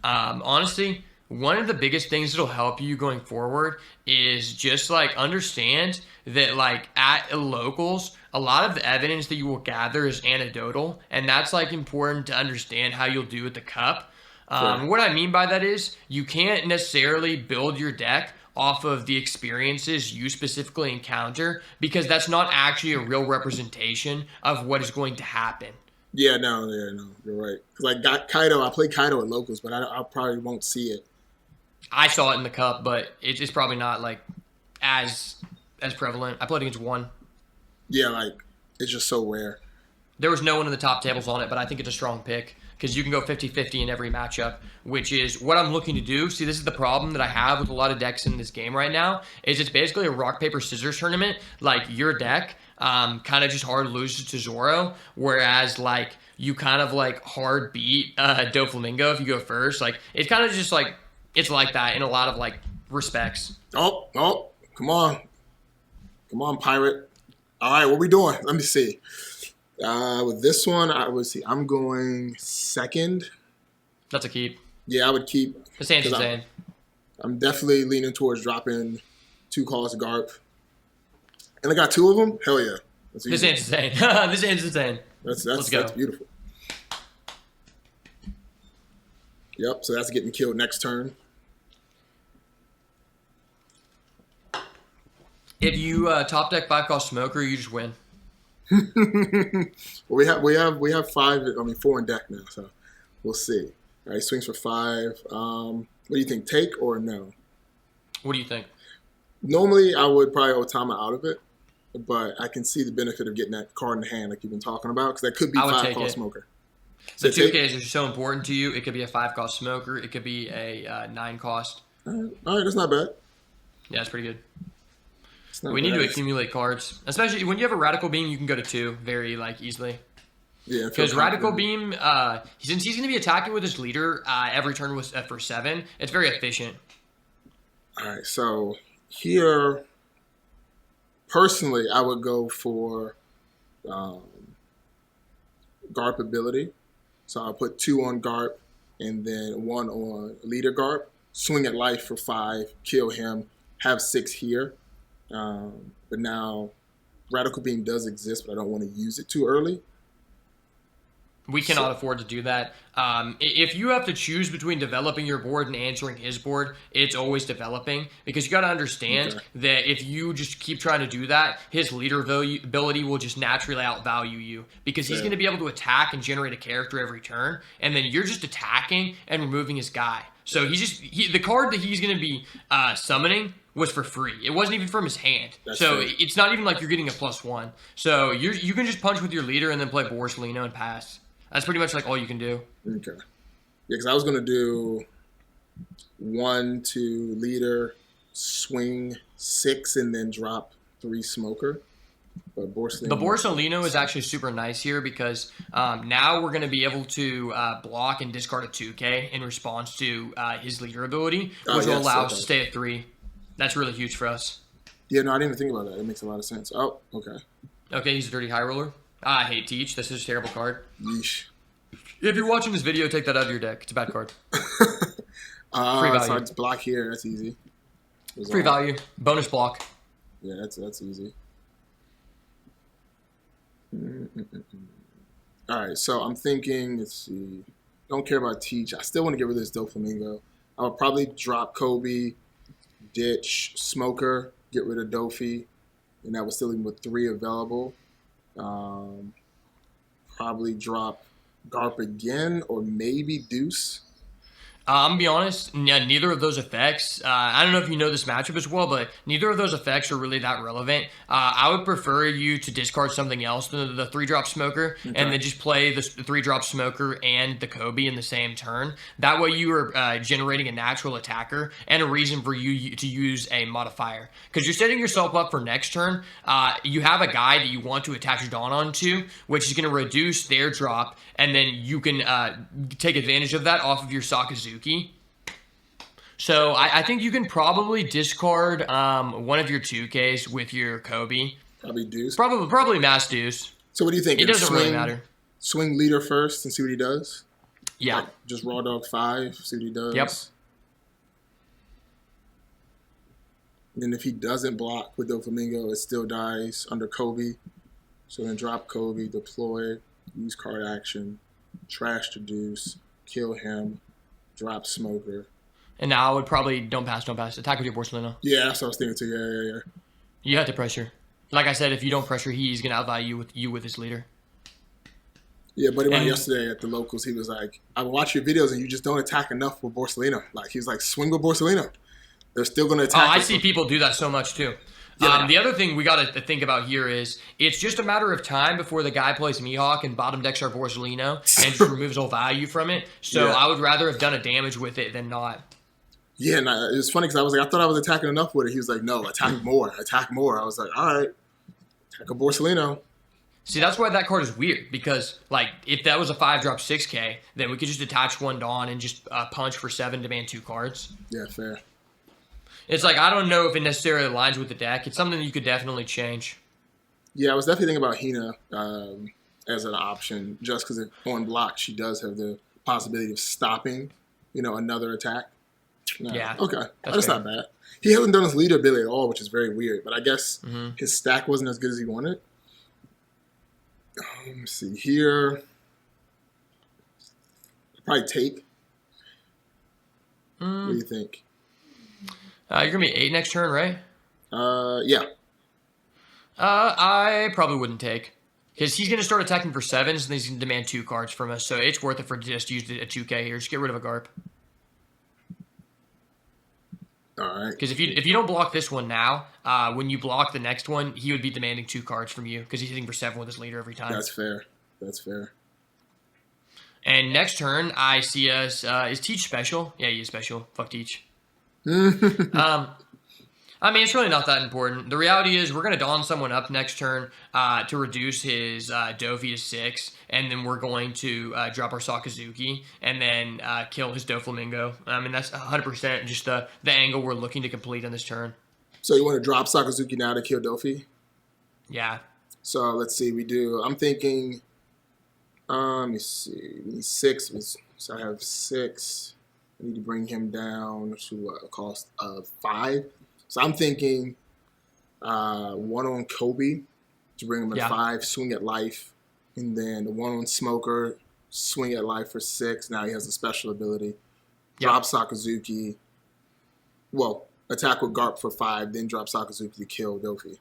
Honestly, one of the biggest things that'll help you going forward is just like understand that like at locals, a lot of the evidence that you will gather is anecdotal, and that's like important to understand how you'll do at the cup. Sure. What I mean by that is you can't necessarily build your deck off of the experiences you specifically encounter, because that's not actually a real representation of what is going to happen. Yeah, no, you're right. Because I Kaido, I play Kaido at locals, but I probably won't see it. I saw it in the cup, but it's probably not like as prevalent. I played against one. Yeah, like it's just so rare. There was no one in the top tables on it, but I think it's a strong pick because you can go 50-50 in every matchup, which is what I'm looking to do. See, this is the problem that I have with a lot of decks in this game right now, is it's basically a rock, paper, scissors tournament. Like your deck kind of just hard loses to Zoro, whereas like you kind of like hard beat Doflamingo if you go first. Like it's kind of just like it's like that in a lot of like respects. Oh, come on, pirate. All right, what we doing? Let me see. With this one, I'm going second. That's a keep. Yeah, I would keep. This hand's insane. I'm definitely leaning towards dropping 2 calls to Garp. And I got 2 of them? Hell yeah. This hand's insane. This hand's insane. Let's go. That's beautiful. Yep, so that's getting killed next turn. If you top deck 5-cost Smoker, you just win. Well, we have 4 in deck now, so we'll see. All right, swings for 5. What do you think? Take or no? What do you think? Normally, I would probably Otama out of it, but I can see the benefit of getting that card in the hand, like you've been talking about, because that could be 5-cost Smoker. The 2Ks are so important to you. It could be a 5-cost Smoker. It could be a 9-cost. All right, that's not bad. Yeah, it's pretty good. We need to accumulate cards, especially when you have a Radical Beam. You can go to 2 very like easily. Yeah, because Radical Beam, since he's going to be attacking with his leader every turn for 7, it's very efficient. All right, so here, personally, I would go for Garp ability. So I'll put 2 on Garp and then 1 on leader Garp. Swing at life for 5, kill him, have 6 here. But now, Radical Beam does exist, but I don't want to use it too early. We cannot afford to do that. If you have to choose between developing your board and answering his board, it's always developing, because you got to understand that if you just keep trying to do that, his leader ability will just naturally outvalue you, because he's going to be able to attack and generate a character every turn, and then you're just attacking and removing his guy. So the card that he's going to be summoning was for free. It wasn't even from his hand. It's not even like you're getting a +1. So you can just punch with your leader and then play Borsalino and pass. That's pretty much like all you can do. Okay. Yeah, because I was going to do 1 to leader, swing 6, and then drop 3 smoker. But Borsalino. The Borsalino is actually super nice here because now we're going to be able to block and discard a 2K in response to his leader ability, which will allow us to stay at 3. That's really huge for us. Yeah, no, I didn't even think about that. It makes a lot of sense. Oh, okay. Okay, he's a dirty high roller. I hate Teach. This is a terrible card. Yeesh. If you're watching this video, take that out of your deck. It's a bad card. Free value. So I just block here. That's easy. Free value. Bonus block. Yeah, that's easy. All right, so I'm thinking, let's see. Don't care about Teach. I still want to get rid of this Doflamingo. I would probably drop Kobe, ditch Smoker, get rid of Dofi, and that would still leave me with 3 available. Probably drop Garp again, or maybe Deuce. I'm going to be honest, neither of those effects, I don't know if you know this matchup as well, but neither of those effects are really that relevant. I would prefer you to discard something else than the 3-drop Smoker, and then just play the 3-drop Smoker and the Kobe in the same turn. That way you are generating a natural attacker and a reason for you to use a modifier. Because you're setting yourself up for next turn. You have a guy that you want to attach Dawn onto, which is going to reduce their drop, and then you can take advantage of that off of your Sakazuki. So I think you can probably discard one of your 2Ks with your Kobe. Probably Deuce. Probably Mass Deuce. So what do you think? It doesn't really matter. Swing leader first and see what he does? Yeah. Like just raw dog 5, see what he does? Yep. And then if he doesn't block with Doflamingo, it still dies under Kobe. So then drop Kobe, deploy, use card action, trash the Deuce, kill him, drop Smoker. And now I would probably don't pass. Attack with your Porcelino. Yeah, that's what I was thinking too. Yeah. You have to pressure. Like I said, if you don't pressure, he's gonna outvalue you with his leader. Yeah, buddy went yesterday at the locals. He was like, "I watch your videos and you just don't attack enough with Porcelino." Like he was like, "Swing with Porcelino. They're still gonna attack." I see people do that so much too. Yeah. The other thing we got to think about here is it's just a matter of time before the guy plays Mihawk and bottom decks our Porcelino and just removes all value from it. So I would rather have done a damage with it than not. Yeah, and it's funny because I was like, I thought I was attacking enough with it. He was like, no, attack more. I was like, all right, attack a Porcelino. See, that's why that card is weird, because, like, if that was a 5-drop 6K, then we could just attach 1 Dawn and just punch for 7, demand 2 cards. Yeah, fair. It's like, I don't know if it necessarily aligns with the deck. It's something that you could definitely change. Yeah, I was definitely thinking about Hina as an option, just because on block, she does have the possibility of stopping, another attack. No. Yeah. Okay. That's not bad. He hasn't done his leader ability at all, which is very weird. But I guess his stack wasn't as good as he wanted. Let me see here. Probably take. What do you think? You're going to be 8 next turn, right? Yeah. I probably wouldn't take. Because he's going to start attacking for 7s, and he's going to demand 2 cards from us. So it's worth it for just use a 2K here. Just get rid of a Garp. All right. Because if you don't block this one now, when you block the next one, he would be demanding 2 cards from you because he's hitting for 7 with his leader every time. That's fair. And next turn, I see us. Is Teach special? Yeah, he is special. Fuck Teach. I mean, it's really not that important. The reality is we're going to Dawn someone up next turn to reduce his Dofi to 6, and then we're going to drop our Sakazuki and then kill his Doflamingo. I mean, that's 100% just the angle we're looking to complete on this turn. So you want to drop Sakazuki now to kill Dofi? Yeah. So let's see. I'm thinking, let me see. We need 6. So I have 6. I need to bring him down to a cost of 5. So I'm thinking 1 on Kobe to bring him at 5, swing at life. And then the 1 on Smoker, swing at life for 6. Now he has a special ability. Drop Sakazuki. Well, attack with Garp for 5, then drop Sakazuki to kill Dofi.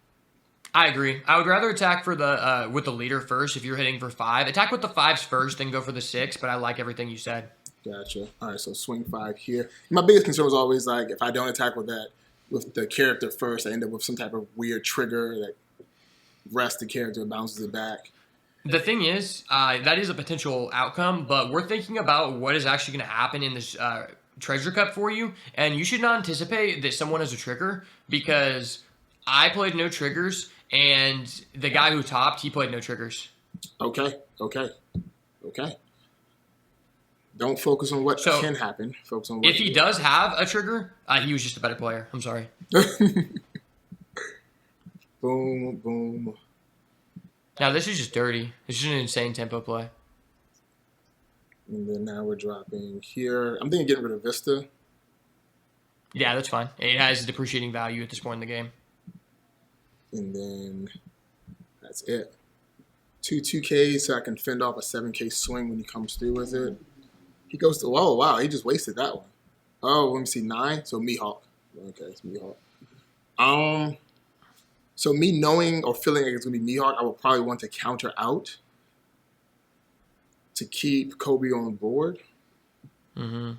I agree. I would rather attack for the with the leader first if you're hitting for 5. Attack with the 5s first, then go for the 6, but I like everything you said. Gotcha. All right, so swing 5 here. My biggest concern was always, like, if I don't attack with the character first, I end up with some type of weird trigger that rests the character and bounces it back. The thing is, that is a potential outcome, but we're thinking about what is actually going to happen in this treasure cup for you, and you should not anticipate that someone has a trigger, because I played no triggers, and the guy who topped, he played no triggers. Okay. Don't focus on what can happen. Focus on what if he does have a trigger, he was just a better player. I'm sorry. Boom, boom. Now, this is just dirty. This is an insane tempo play. And then now we're dropping here. I'm thinking getting rid of Vista. Yeah, that's fine. It has depreciating value at this point in the game. And then that's it. 2Ks so I can fend off a 7K swing when he comes through with it. He goes to, oh, wow, he just wasted that one. Oh, let me see, 9. So Mihawk. Okay, it's Mihawk. So me knowing or feeling like it's going to be Mihawk, I would probably want to counter out to keep Kobe on the board. Mm-hmm.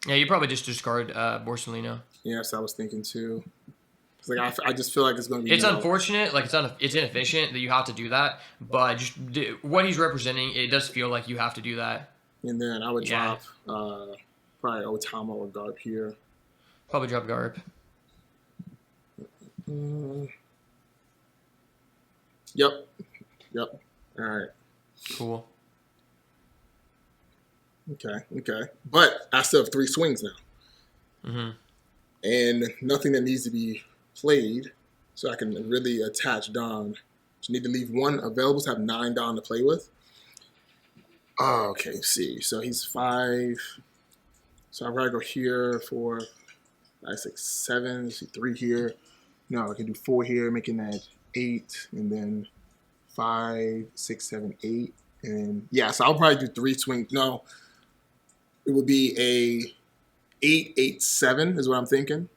Yeah, you probably just discard Borsalino. Yes, I was thinking too. Like I just feel like it's going to be. It's unfortunate, like it's inefficient that you have to do that. But just what he's representing, it does feel like you have to do that. And then I would drop probably Otama or Garp here. Probably drop Garp. Yep. All right. Cool. Okay. But I still have 3 swings now. Mm-hmm. And nothing that needs to be played, so I can really attach Don. Just need to leave 1 available to have 9 Don to play with. Oh, okay, see. So he's 5. So I'd rather go here for 5, 6, 7. Let's see, 3 here. No, I can do 4 here, making that 8, and then 5, 6, 7, 8. And yeah, so I'll probably do 3 swings. No, it would be a 8, 8, 7 is what I'm thinking.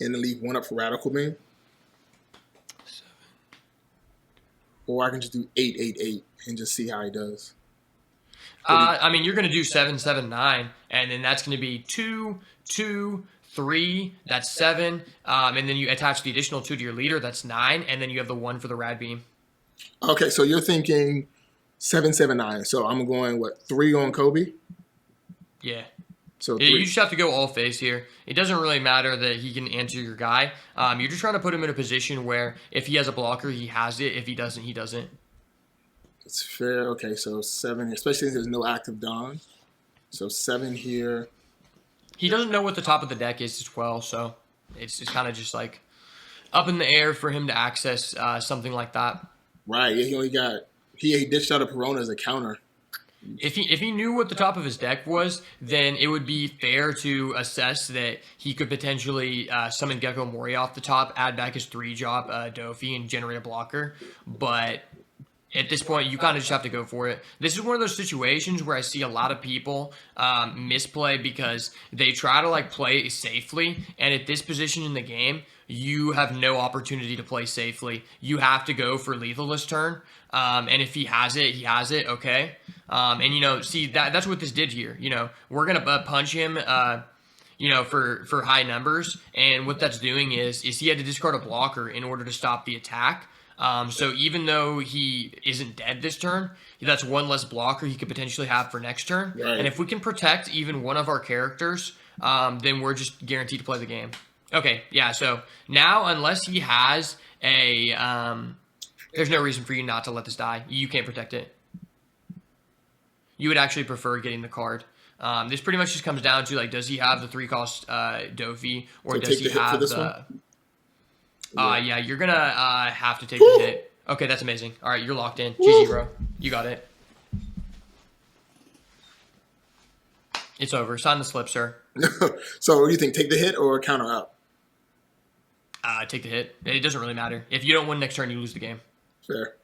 And then leave 1 up for Radical Man. 7. Or I can just do 8, 8, 8 and just see how he does. I mean, you're going to do 7, 7, 9, and then that's going to be 2, 2, 3. That's 7, and then you attach the additional 2 to your leader. That's 9, and then you have the 1 for the Rad Beam. Okay, so you're thinking 7, 7, 9. So I'm going 3 on Kobe. Yeah. So you just have to go all face here. It doesn't really matter that he can answer your guy. You're just trying to put him in a position where if he has a blocker, he has it. If he doesn't, he doesn't. It's fair. Okay, so 7, especially if there's no active Don. So 7 here. He doesn't know what the top of the deck is as well, so it's kind of just like up in the air for him to access something like that. Right. Yeah, he only got he ditched out a Perona as a counter. If he knew what the top of his deck was, then it would be fair to assess that he could potentially summon Gecko Mori off the top, add back his 3-drop Dofi, and generate a blocker. But at this point, you kind of just have to go for it. This is one of those situations where I see a lot of people misplay because they try to play safely, and at this position in the game, you have no opportunity to play safely. You have to go for lethal this turn, and if he has it, he has it. Okay, and see that's what this did here. We're gonna punch him. For high numbers, and what that's doing is he had to discard a blocker in order to stop the attack. So even though he isn't dead this turn, that's 1 less blocker he could potentially have for next turn. Right. And if we can protect even one of our characters, then we're just guaranteed to play the game. Okay, yeah, so now unless he has a... there's no reason for you not to let this die. You can't protect it. You would actually prefer getting the card. This pretty much just comes down to, does he have the 3-cost Dofi, or does he have the... Yeah, you're going to have to take the hit. Okay, that's amazing. All right, you're locked in. GG, bro. You got it. It's over. Sign the slip, sir. So what do you think? Take the hit or counter out? Take the hit. It doesn't really matter. If you don't win next turn, you lose the game. Fair.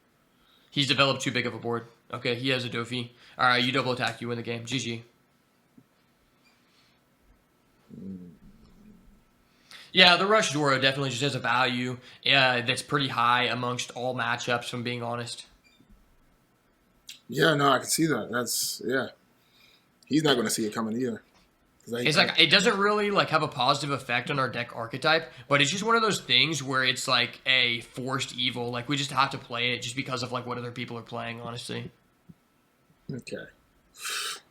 He's developed too big of a board. Okay, he has a Dofi. All right, you double attack. You win the game. GG. Yeah, the Rush Doro definitely just has a value that's pretty high amongst all matchups, if I'm being honest. Yeah, no, I can see that. He's not going to see it coming either. It doesn't really have a positive effect on our deck archetype, but it's just one of those things where it's like a forced evil. We just have to play it just because of what other people are playing, honestly. Okay.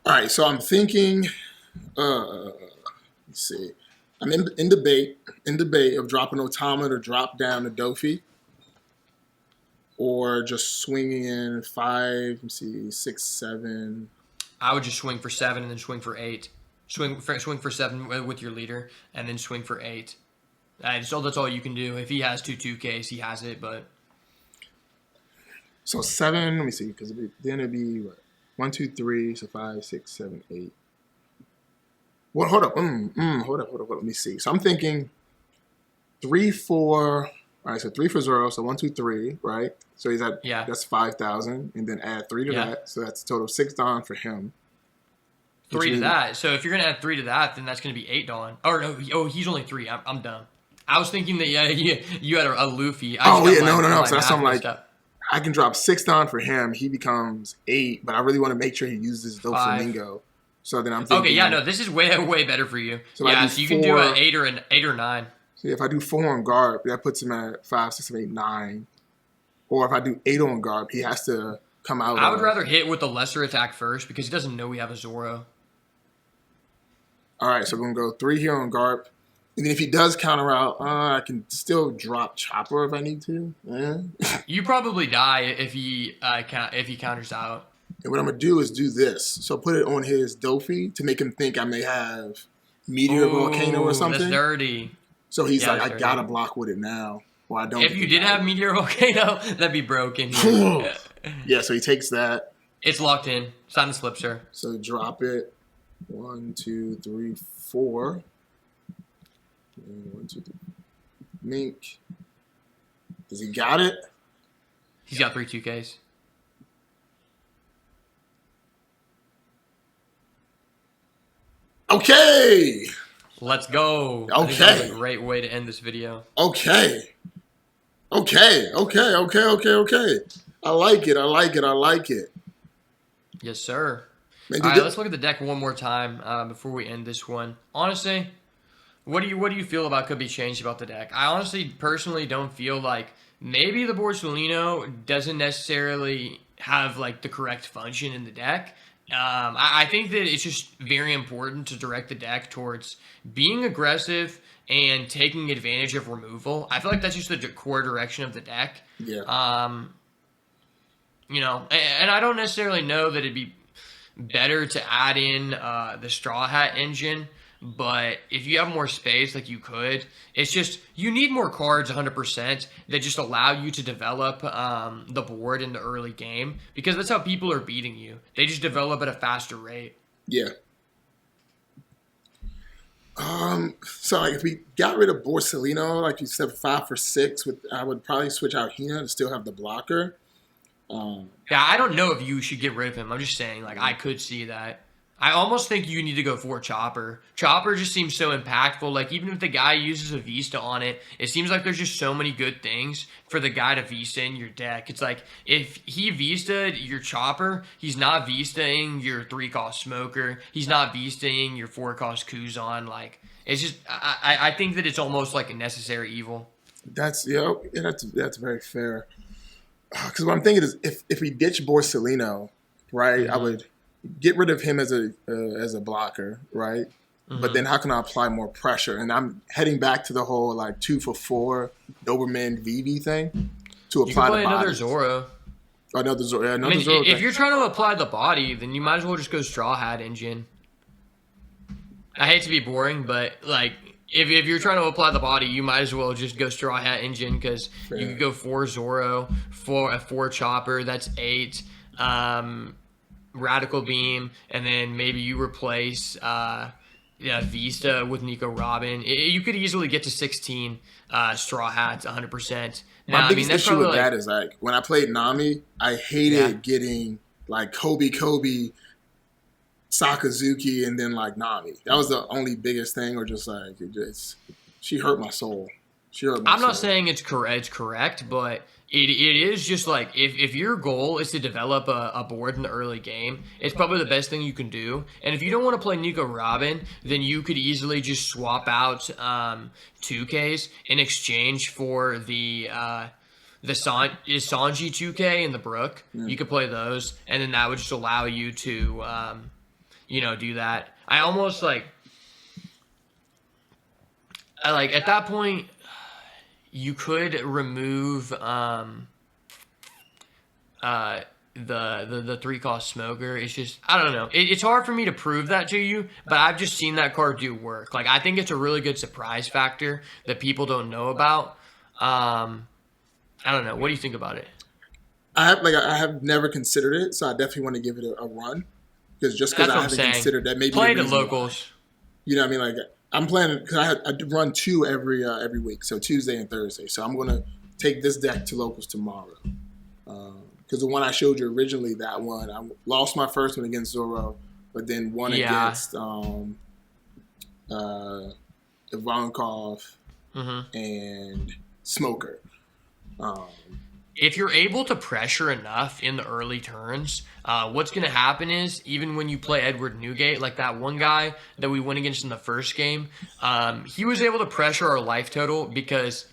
All right, so I'm thinking, let's see. I'm in debate of dropping Otama to drop down to Dofi, or just swinging in 5, 6, 7. I would just swing for 7 and then swing for 8. Swing for 7 with your leader, and then swing for 8. So that's all you can do. If he has 2Ks, he has it, but... So 7, let me see, because then it'd be, what? 1, 2, 3, so 5, 6, 7, 8. Well, hold up. Hold up. Let me see. So I'm thinking 3, 4. All right, so 3 for Zoro. So 1, 2, 3, right? So he's at that's 5,000, and then add 3 to that. So that's a total of 6 Dawn for him. 3 to that. So if you're gonna add 3 to that, then that's gonna be 8 Dawn. Or no, he's only 3. I'm dumb. I was thinking that you had a Luffy. No. So that's something like I can drop 6 Dawn for him. He becomes 8, but I really want to make sure he uses Doflamingo. So then I'm thinking. Okay, no, this is way better for you. So so you can do an 8 or 9. So if I do 4 on Garp, that puts him at 5, 6, 7, 8, 9. Or if I do 8 on Garp, he has to come out. I would rather hit with the lesser attack first because he doesn't know we have a Zoro. All right, so we're going to go 3 here on Garp. And then if he does counter out, I can still drop Chopper if I need to. You probably die if he counters out. And what I'm going to do is do this. So put it on his Dofi to make him think I may have Meteor Volcano or something. That's dirty. So he's like, I got to block with it now. Well, I don't. If you did have Meteor Volcano, that'd be broken. Yeah, so he takes that. It's locked in. It's on the slip, sir. So drop it. 1, 2, 3, 4. 1, 2, 3. Mink. Does he got it? He's got 3 2Ks. Okay. Let's go. Okay. That's a great way to end this video. Okay. I like it. Yes, sir. All right, let's look at the deck one more time before we end this one. Honestly, what do you feel about could be changed about the deck? I honestly, personally, don't feel like maybe the Borsalino doesn't necessarily have like the correct function in the deck. I think that it's just very important to direct the deck towards being aggressive and taking advantage of removal. I feel like that's just the core direction of the deck. Yeah. You know, and I don't necessarily know that it'd be better to add in the Straw Hat engine, but if you have more space, like you could, it's just you need more cards 100% that just allow you to develop the board in the early game, because that's how people are beating you. They just develop at a faster rate. Yeah. So like if we got rid of Borsalino, like you said, 5 for 6, I would probably switch out Hina to still have the blocker. Yeah, I don't know if you should get rid of him. I'm just saying, like, I could see that. I almost think you need to go for Chopper. Chopper just seems so impactful. Like, even if the guy uses a Vista on it, it seems like there's just so many good things for the guy to Vista in your deck. It's like, if he Vista'd your Chopper, he's not Vistaing your 3-cost Smoker. He's not Vistaing your 4-cost Kuzan. Like, it's just, I think that it's almost like a necessary evil. That's very fair. Because what I'm thinking is, if we ditch Borsalino, right, I would get rid of him as a blocker, right? But then how can I apply more pressure? And I'm heading back to the whole like 2 for 4 Doberman VV thing to apply you can play the another Zoro. Another Zoro. Yeah, I mean, Zoro. If you're trying to apply the body, then you might as well just go Straw Hat engine. I hate to be boring, but like, if you're trying to apply the body, you might as well just go Straw Hat engine, because you could go 4 Zoro, 4 Chopper, that's 8, Radical Beam, and then maybe you replace Vista with Nico Robin. You could easily get to 16 Straw Hats 100%. Now, My biggest issue with that is like when I played Nami, I hated getting like Kobe, Sakazuki, and then like Nami. That was the only biggest thing, or just like she hurt my soul. I'm not saying it's correct, but it is just like if your goal is to develop a board in the early game, it's probably the best thing you can do. And if you don't want to play Nico Robin, then you could easily just swap out 2Ks in exchange for the Sanji 2K and the Brook. You could play those, and then that would just allow you to do that. I almost like at that point, you could remove the 3-cost Smoker. It's just, I don't know. It's hard for me to prove that to you, but I've just seen that card do work. Like, I think it's a really good surprise factor that people don't know about. I don't know. What do you think about it? I have never considered it, so I definitely want to give it a run. Because I haven't considered that, maybe play the locals. You know what I mean? Like I'm planning because I run 2 every week, so Tuesday and Thursday. So I'm gonna take this deck to locals tomorrow. Because the one I showed you originally, that one I lost my first one against Zoro, but then won against Ivankov and Smoker. If you're able to pressure enough in the early turns, what's going to happen is, even when you play Edward Newgate, like that one guy that we went against in the first game, he was able to pressure our life total because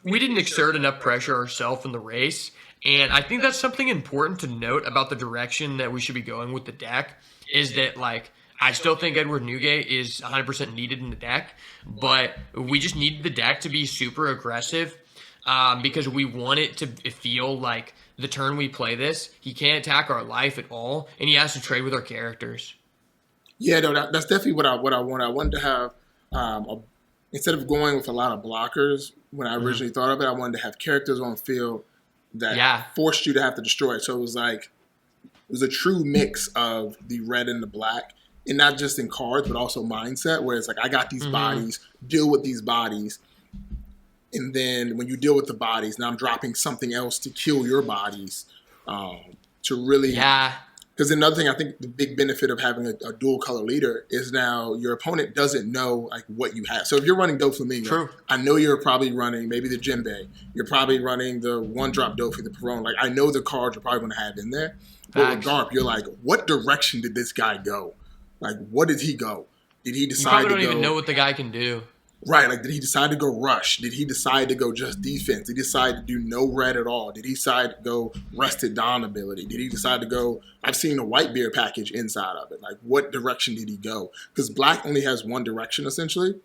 we didn't exert enough pressure ourselves in the race. And I think that's something important to note about the direction that we should be going with the deck, is that, like, I still think Edward Newgate is 100% needed in the deck, but we just need the deck to be super aggressive. Because we want it to feel like the turn we play this, he can't attack our life at all, and he has to trade with our characters. Yeah, no, that's definitely what I want. I wanted to have, instead of going with a lot of blockers, when I originally thought of it, I wanted to have characters on field that forced you to have to destroy it. So it was a true mix of the red and the black, and not just in cards, but also mindset, where it's like, I got these bodies, deal with these bodies. And then when you deal with the bodies, now I'm dropping something else to kill your bodies to really... Yeah. Because another thing, I think the big benefit of having a dual color leader is now your opponent doesn't know like what you have. So if you're running Doflamingo, I know you're probably running maybe the Jinbei. You're probably running the 1-drop Dofi, the Perron. Like, I know the cards you're probably going to have in there. But with Garp, you're like, what direction did this guy go? Like, what did he go? Did he decide to go... You probably don't even know what the guy can do. Right, like, did he decide to go rush? Did he decide to go just defense? Did he decide to do no red at all? Did he decide to go rested Dawn ability? Did he decide to go... I've seen a white beard package inside of it. Like, what direction did he go? Because black only has one direction, essentially.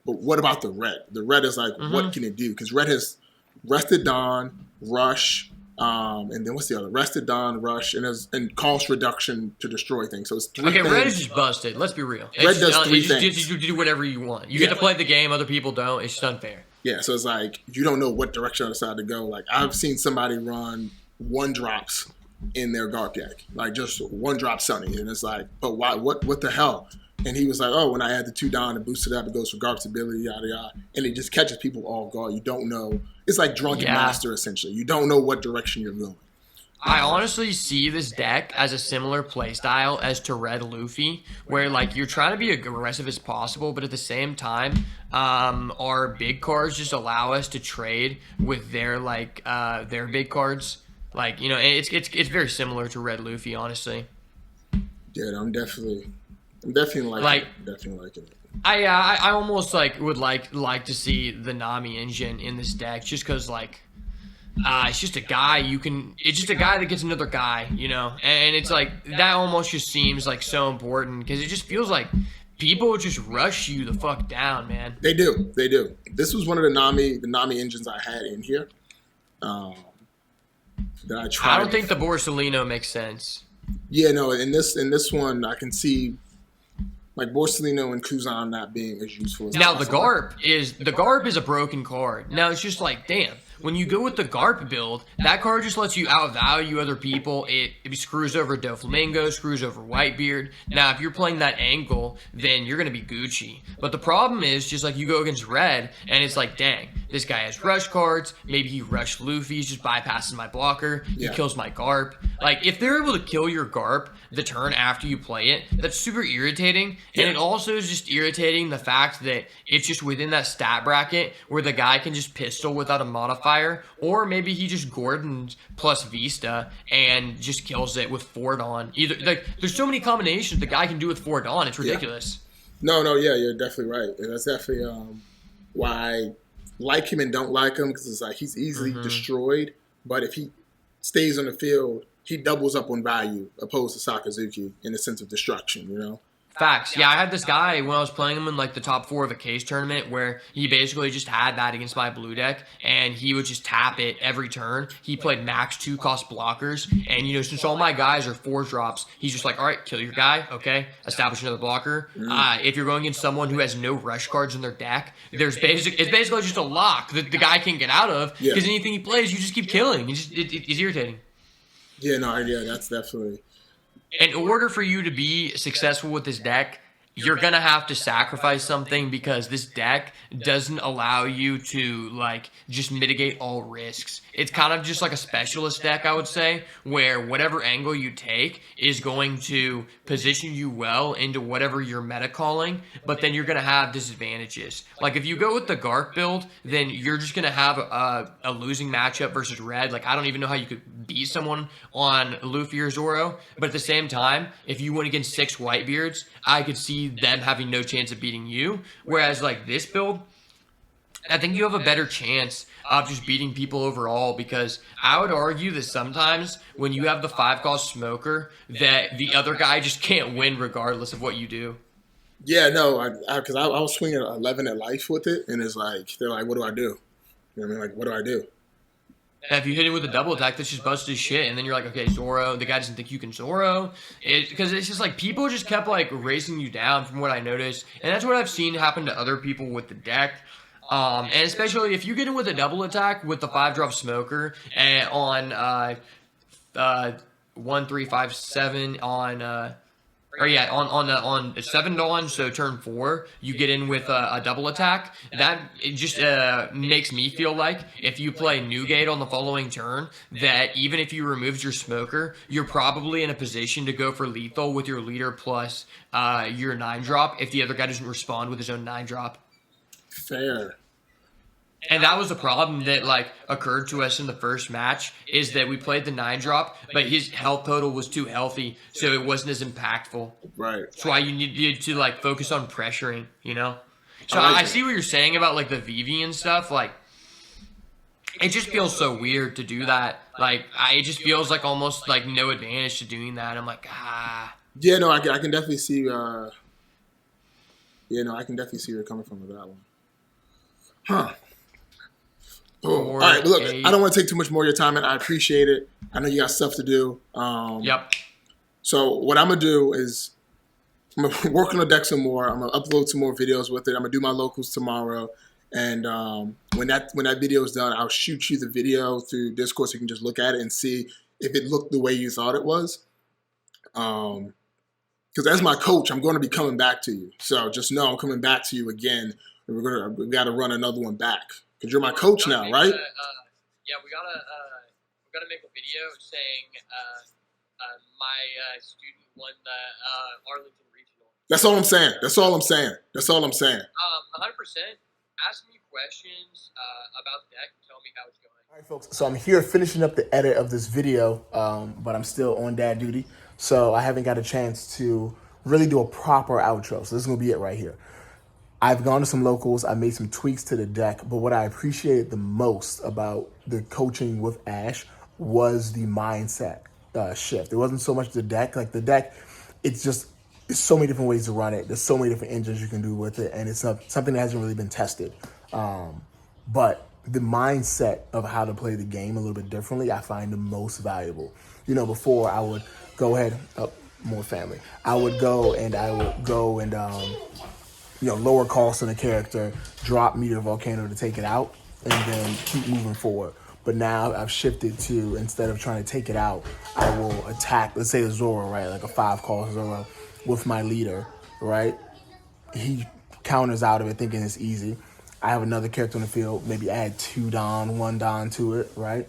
But what about the red? The red is like, what can it do? Because red has rested Dawn, rush, and then what's the other? Rested Dawn, rush, and cost reduction to destroy things. So it's 3 things. Red is just busted. Let's be real. Red does 3 things. You do whatever you want. You get to play the game. Other people don't. It's just unfair. Yeah, so it's like, you don't know what direction I decide to go. Like, I've seen somebody run 1-drops in their Garp deck. Like, just 1-drop Sunny. And it's like, but why? What the hell? And he was like, oh, when I add the 2 Dawn and boost it up, it goes for Garp's ability, yada, yada. And it just catches people off guard. You don't know. It's like Drunken Master, essentially. You don't know what direction you're going. I honestly see this deck as a similar playstyle as to Red Luffy, where, like, you're trying to be aggressive as possible, but at the same time, our big cards just allow us to trade with their big cards. Like, you know, it's very similar to Red Luffy, honestly. Yeah, I'm definitely liking it. I almost would like to see the Nami engine in this deck, just because it's just a guy it's just a guy that gets another guy, you know, and it's like that almost just seems like so important because it just feels like people just rush you the fuck down, man. They do. This was one of the Nami engines I had in here. That I tried. I don't think the Borsalino makes sense. Yeah, no, in this one I can see like Borsalino and Kuzan not being as useful as now. The Garp is a broken card. Now it's just like, damn, when you go with the Garp build, that card just lets you outvalue other people. It screws over Doflamingo, screws over Whitebeard. Now, if you're playing that angle, then you're going to be Gucci. But the problem is, just like you go against Red, and it's like, dang, this guy has rush cards. Maybe he rushed Luffy. He's just bypassing my blocker. He kills my Garp. Like, if they're able to kill your Garp the turn after you play it, that's super irritating. And it also is just irritating the fact that it's just within that stat bracket where the guy can just pistol without a modifier, or maybe he just Gordons plus Vista and just kills it with Ford on. Either like there's so many combinations the guy can do with Ford on. It's ridiculous. No, yeah, you're definitely right. And that's definitely why I like him and don't like him, because it's like he's easily destroyed, but if he stays on the field, he doubles up on value opposed to Sakazuki in the sense of destruction, you know? Facts. Yeah, I had this guy when I was playing him in like the top 4 of a case tournament where he basically just had that against my blue deck and he would just tap it every turn. He played max 2 cost blockers, and you know, since all my guys are 4 drops, he's just like, all right, kill your guy, okay, establish another blocker. If you're going against someone who has no rush cards in their deck, it's basically just a lock that the guy can't get out of, because anything he plays, you just keep killing. It's irritating. Yeah, no, yeah, that's definitely. In order for you to be successful with this deck, you're gonna have to sacrifice something because this deck doesn't allow you to like just mitigate all risks. It's kind of just like a specialist deck, I would say, where whatever angle you take is going to position you well into whatever you're meta calling, but then you're gonna have disadvantages. Like if you go with the Garp build, then you're just gonna have a losing matchup versus red. Like I don't even know how you could beat someone on Luffy or Zoro, but at the same time, if you went against 6 Whitebeards, I could see them having no chance of beating you. Whereas like this build, I think you have a better chance of just beating people overall, because I would argue that sometimes when you have the 5-cost smoker, that the other guy just can't win regardless of what you do. Yeah, no, because I was swinging 11 at life with it, and it's like they're like, what do I do? You know what I mean? Like, what do I do? If you hit it with a double attack, that's just busted his shit, and then you're like, okay, Zoro, the guy doesn't think you can Zoro. Because it's just like, people just kept like racing you down from what I noticed, and that's what I've seen happen to other people with the deck. And especially if you get in with a double attack with the 5-drop smoker and on 1, 3, 5, 7 on on 7 Dawn, so turn 4, you get in with a double attack. That it just makes me feel like if you play Newgate on the following turn, that even if you removed your smoker, you're probably in a position to go for lethal with your leader plus your 9-drop if the other guy doesn't respond with his own 9-drop. Fair. And that was the problem that like occurred to us in the first match, is that we played the 9-drop, but his health total was too healthy, so it wasn't as impactful. Right. That's why you needed to like focus on pressuring, you know? So I like I that. see what you're saying about like the VV and stuff. Like, it just feels so weird to do that. Like, it just feels like almost like no advantage to doing that. I'm like, Yeah, no, I can definitely see. Yeah, no, I can definitely see where you're coming from with that one. Huh. Oh, all right. But look, I don't want to take too much more of your time, and I appreciate it. I know you got stuff to do. Yep. So what I'm gonna do is I'm gonna work on the deck some more. I'm gonna upload some more videos with it. I'm gonna do my locals tomorrow, and when that video is done, I'll shoot you the video through Discord so you can just look at it and see if it looked the way you thought it was. Because as my coach, I'm going to be coming back to you. So just know I'm coming back to you again. We got to run another one back because you're my coach now, right? Yeah, we gotta make a video saying my student won the Arlington Regional. That's all I'm saying. That's all I'm saying. That's all I'm saying. 100%. Ask me questions about the deck and tell me how it's going. All right, folks. So I'm here finishing up the edit of this video, but I'm still on dad duty, so I haven't got a chance to really do a proper outro. So this is gonna be it right here. I've gone to some locals, I made some tweaks to the deck, but what I appreciated the most about the coaching with Ash was the mindset shift. It wasn't so much the deck. Like the deck, it's so many different ways to run it. There's so many different engines you can do with it, and it's something that hasn't really been tested. But the mindset of how to play the game a little bit differently, I find the most valuable. You know, before I would go ahead, more family. I would go and lower cost on a character, drop Meteor Volcano to take it out, and then keep moving forward. But now I've shifted to, instead of trying to take it out, I will attack, let's say a Zoro, right? Like a 5-cost Zoro with my leader, right? He counters out of it thinking it's easy. I have another character on the field, maybe add 2 Don, 1 Don to it, right?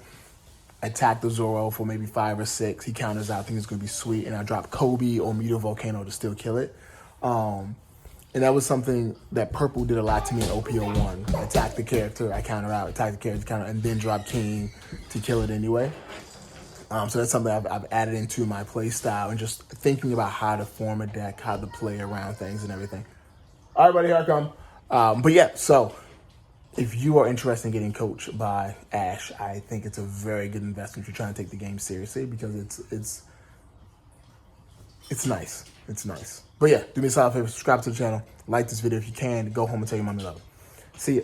Attack the Zoro for maybe 5 or 6. He counters out, think it's going to be sweet, and I drop Kobe or Meteor Volcano to still kill it. And that was something that Purple did a lot to me in OPO1. Attack the character, I counter out, attack the character, counter, and then drop King to kill it anyway. So that's something I've added into my play style and just thinking about how to form a deck, how to play around things and everything. All right, buddy, here I come. But yeah, so if you are interested in getting coached by Ash, I think it's a very good investment if you're trying to take the game seriously, because it's nice. It's nice. But yeah, do me a solid favor, subscribe to the channel, like this video if you can, go home and tell your mom you love it. See ya.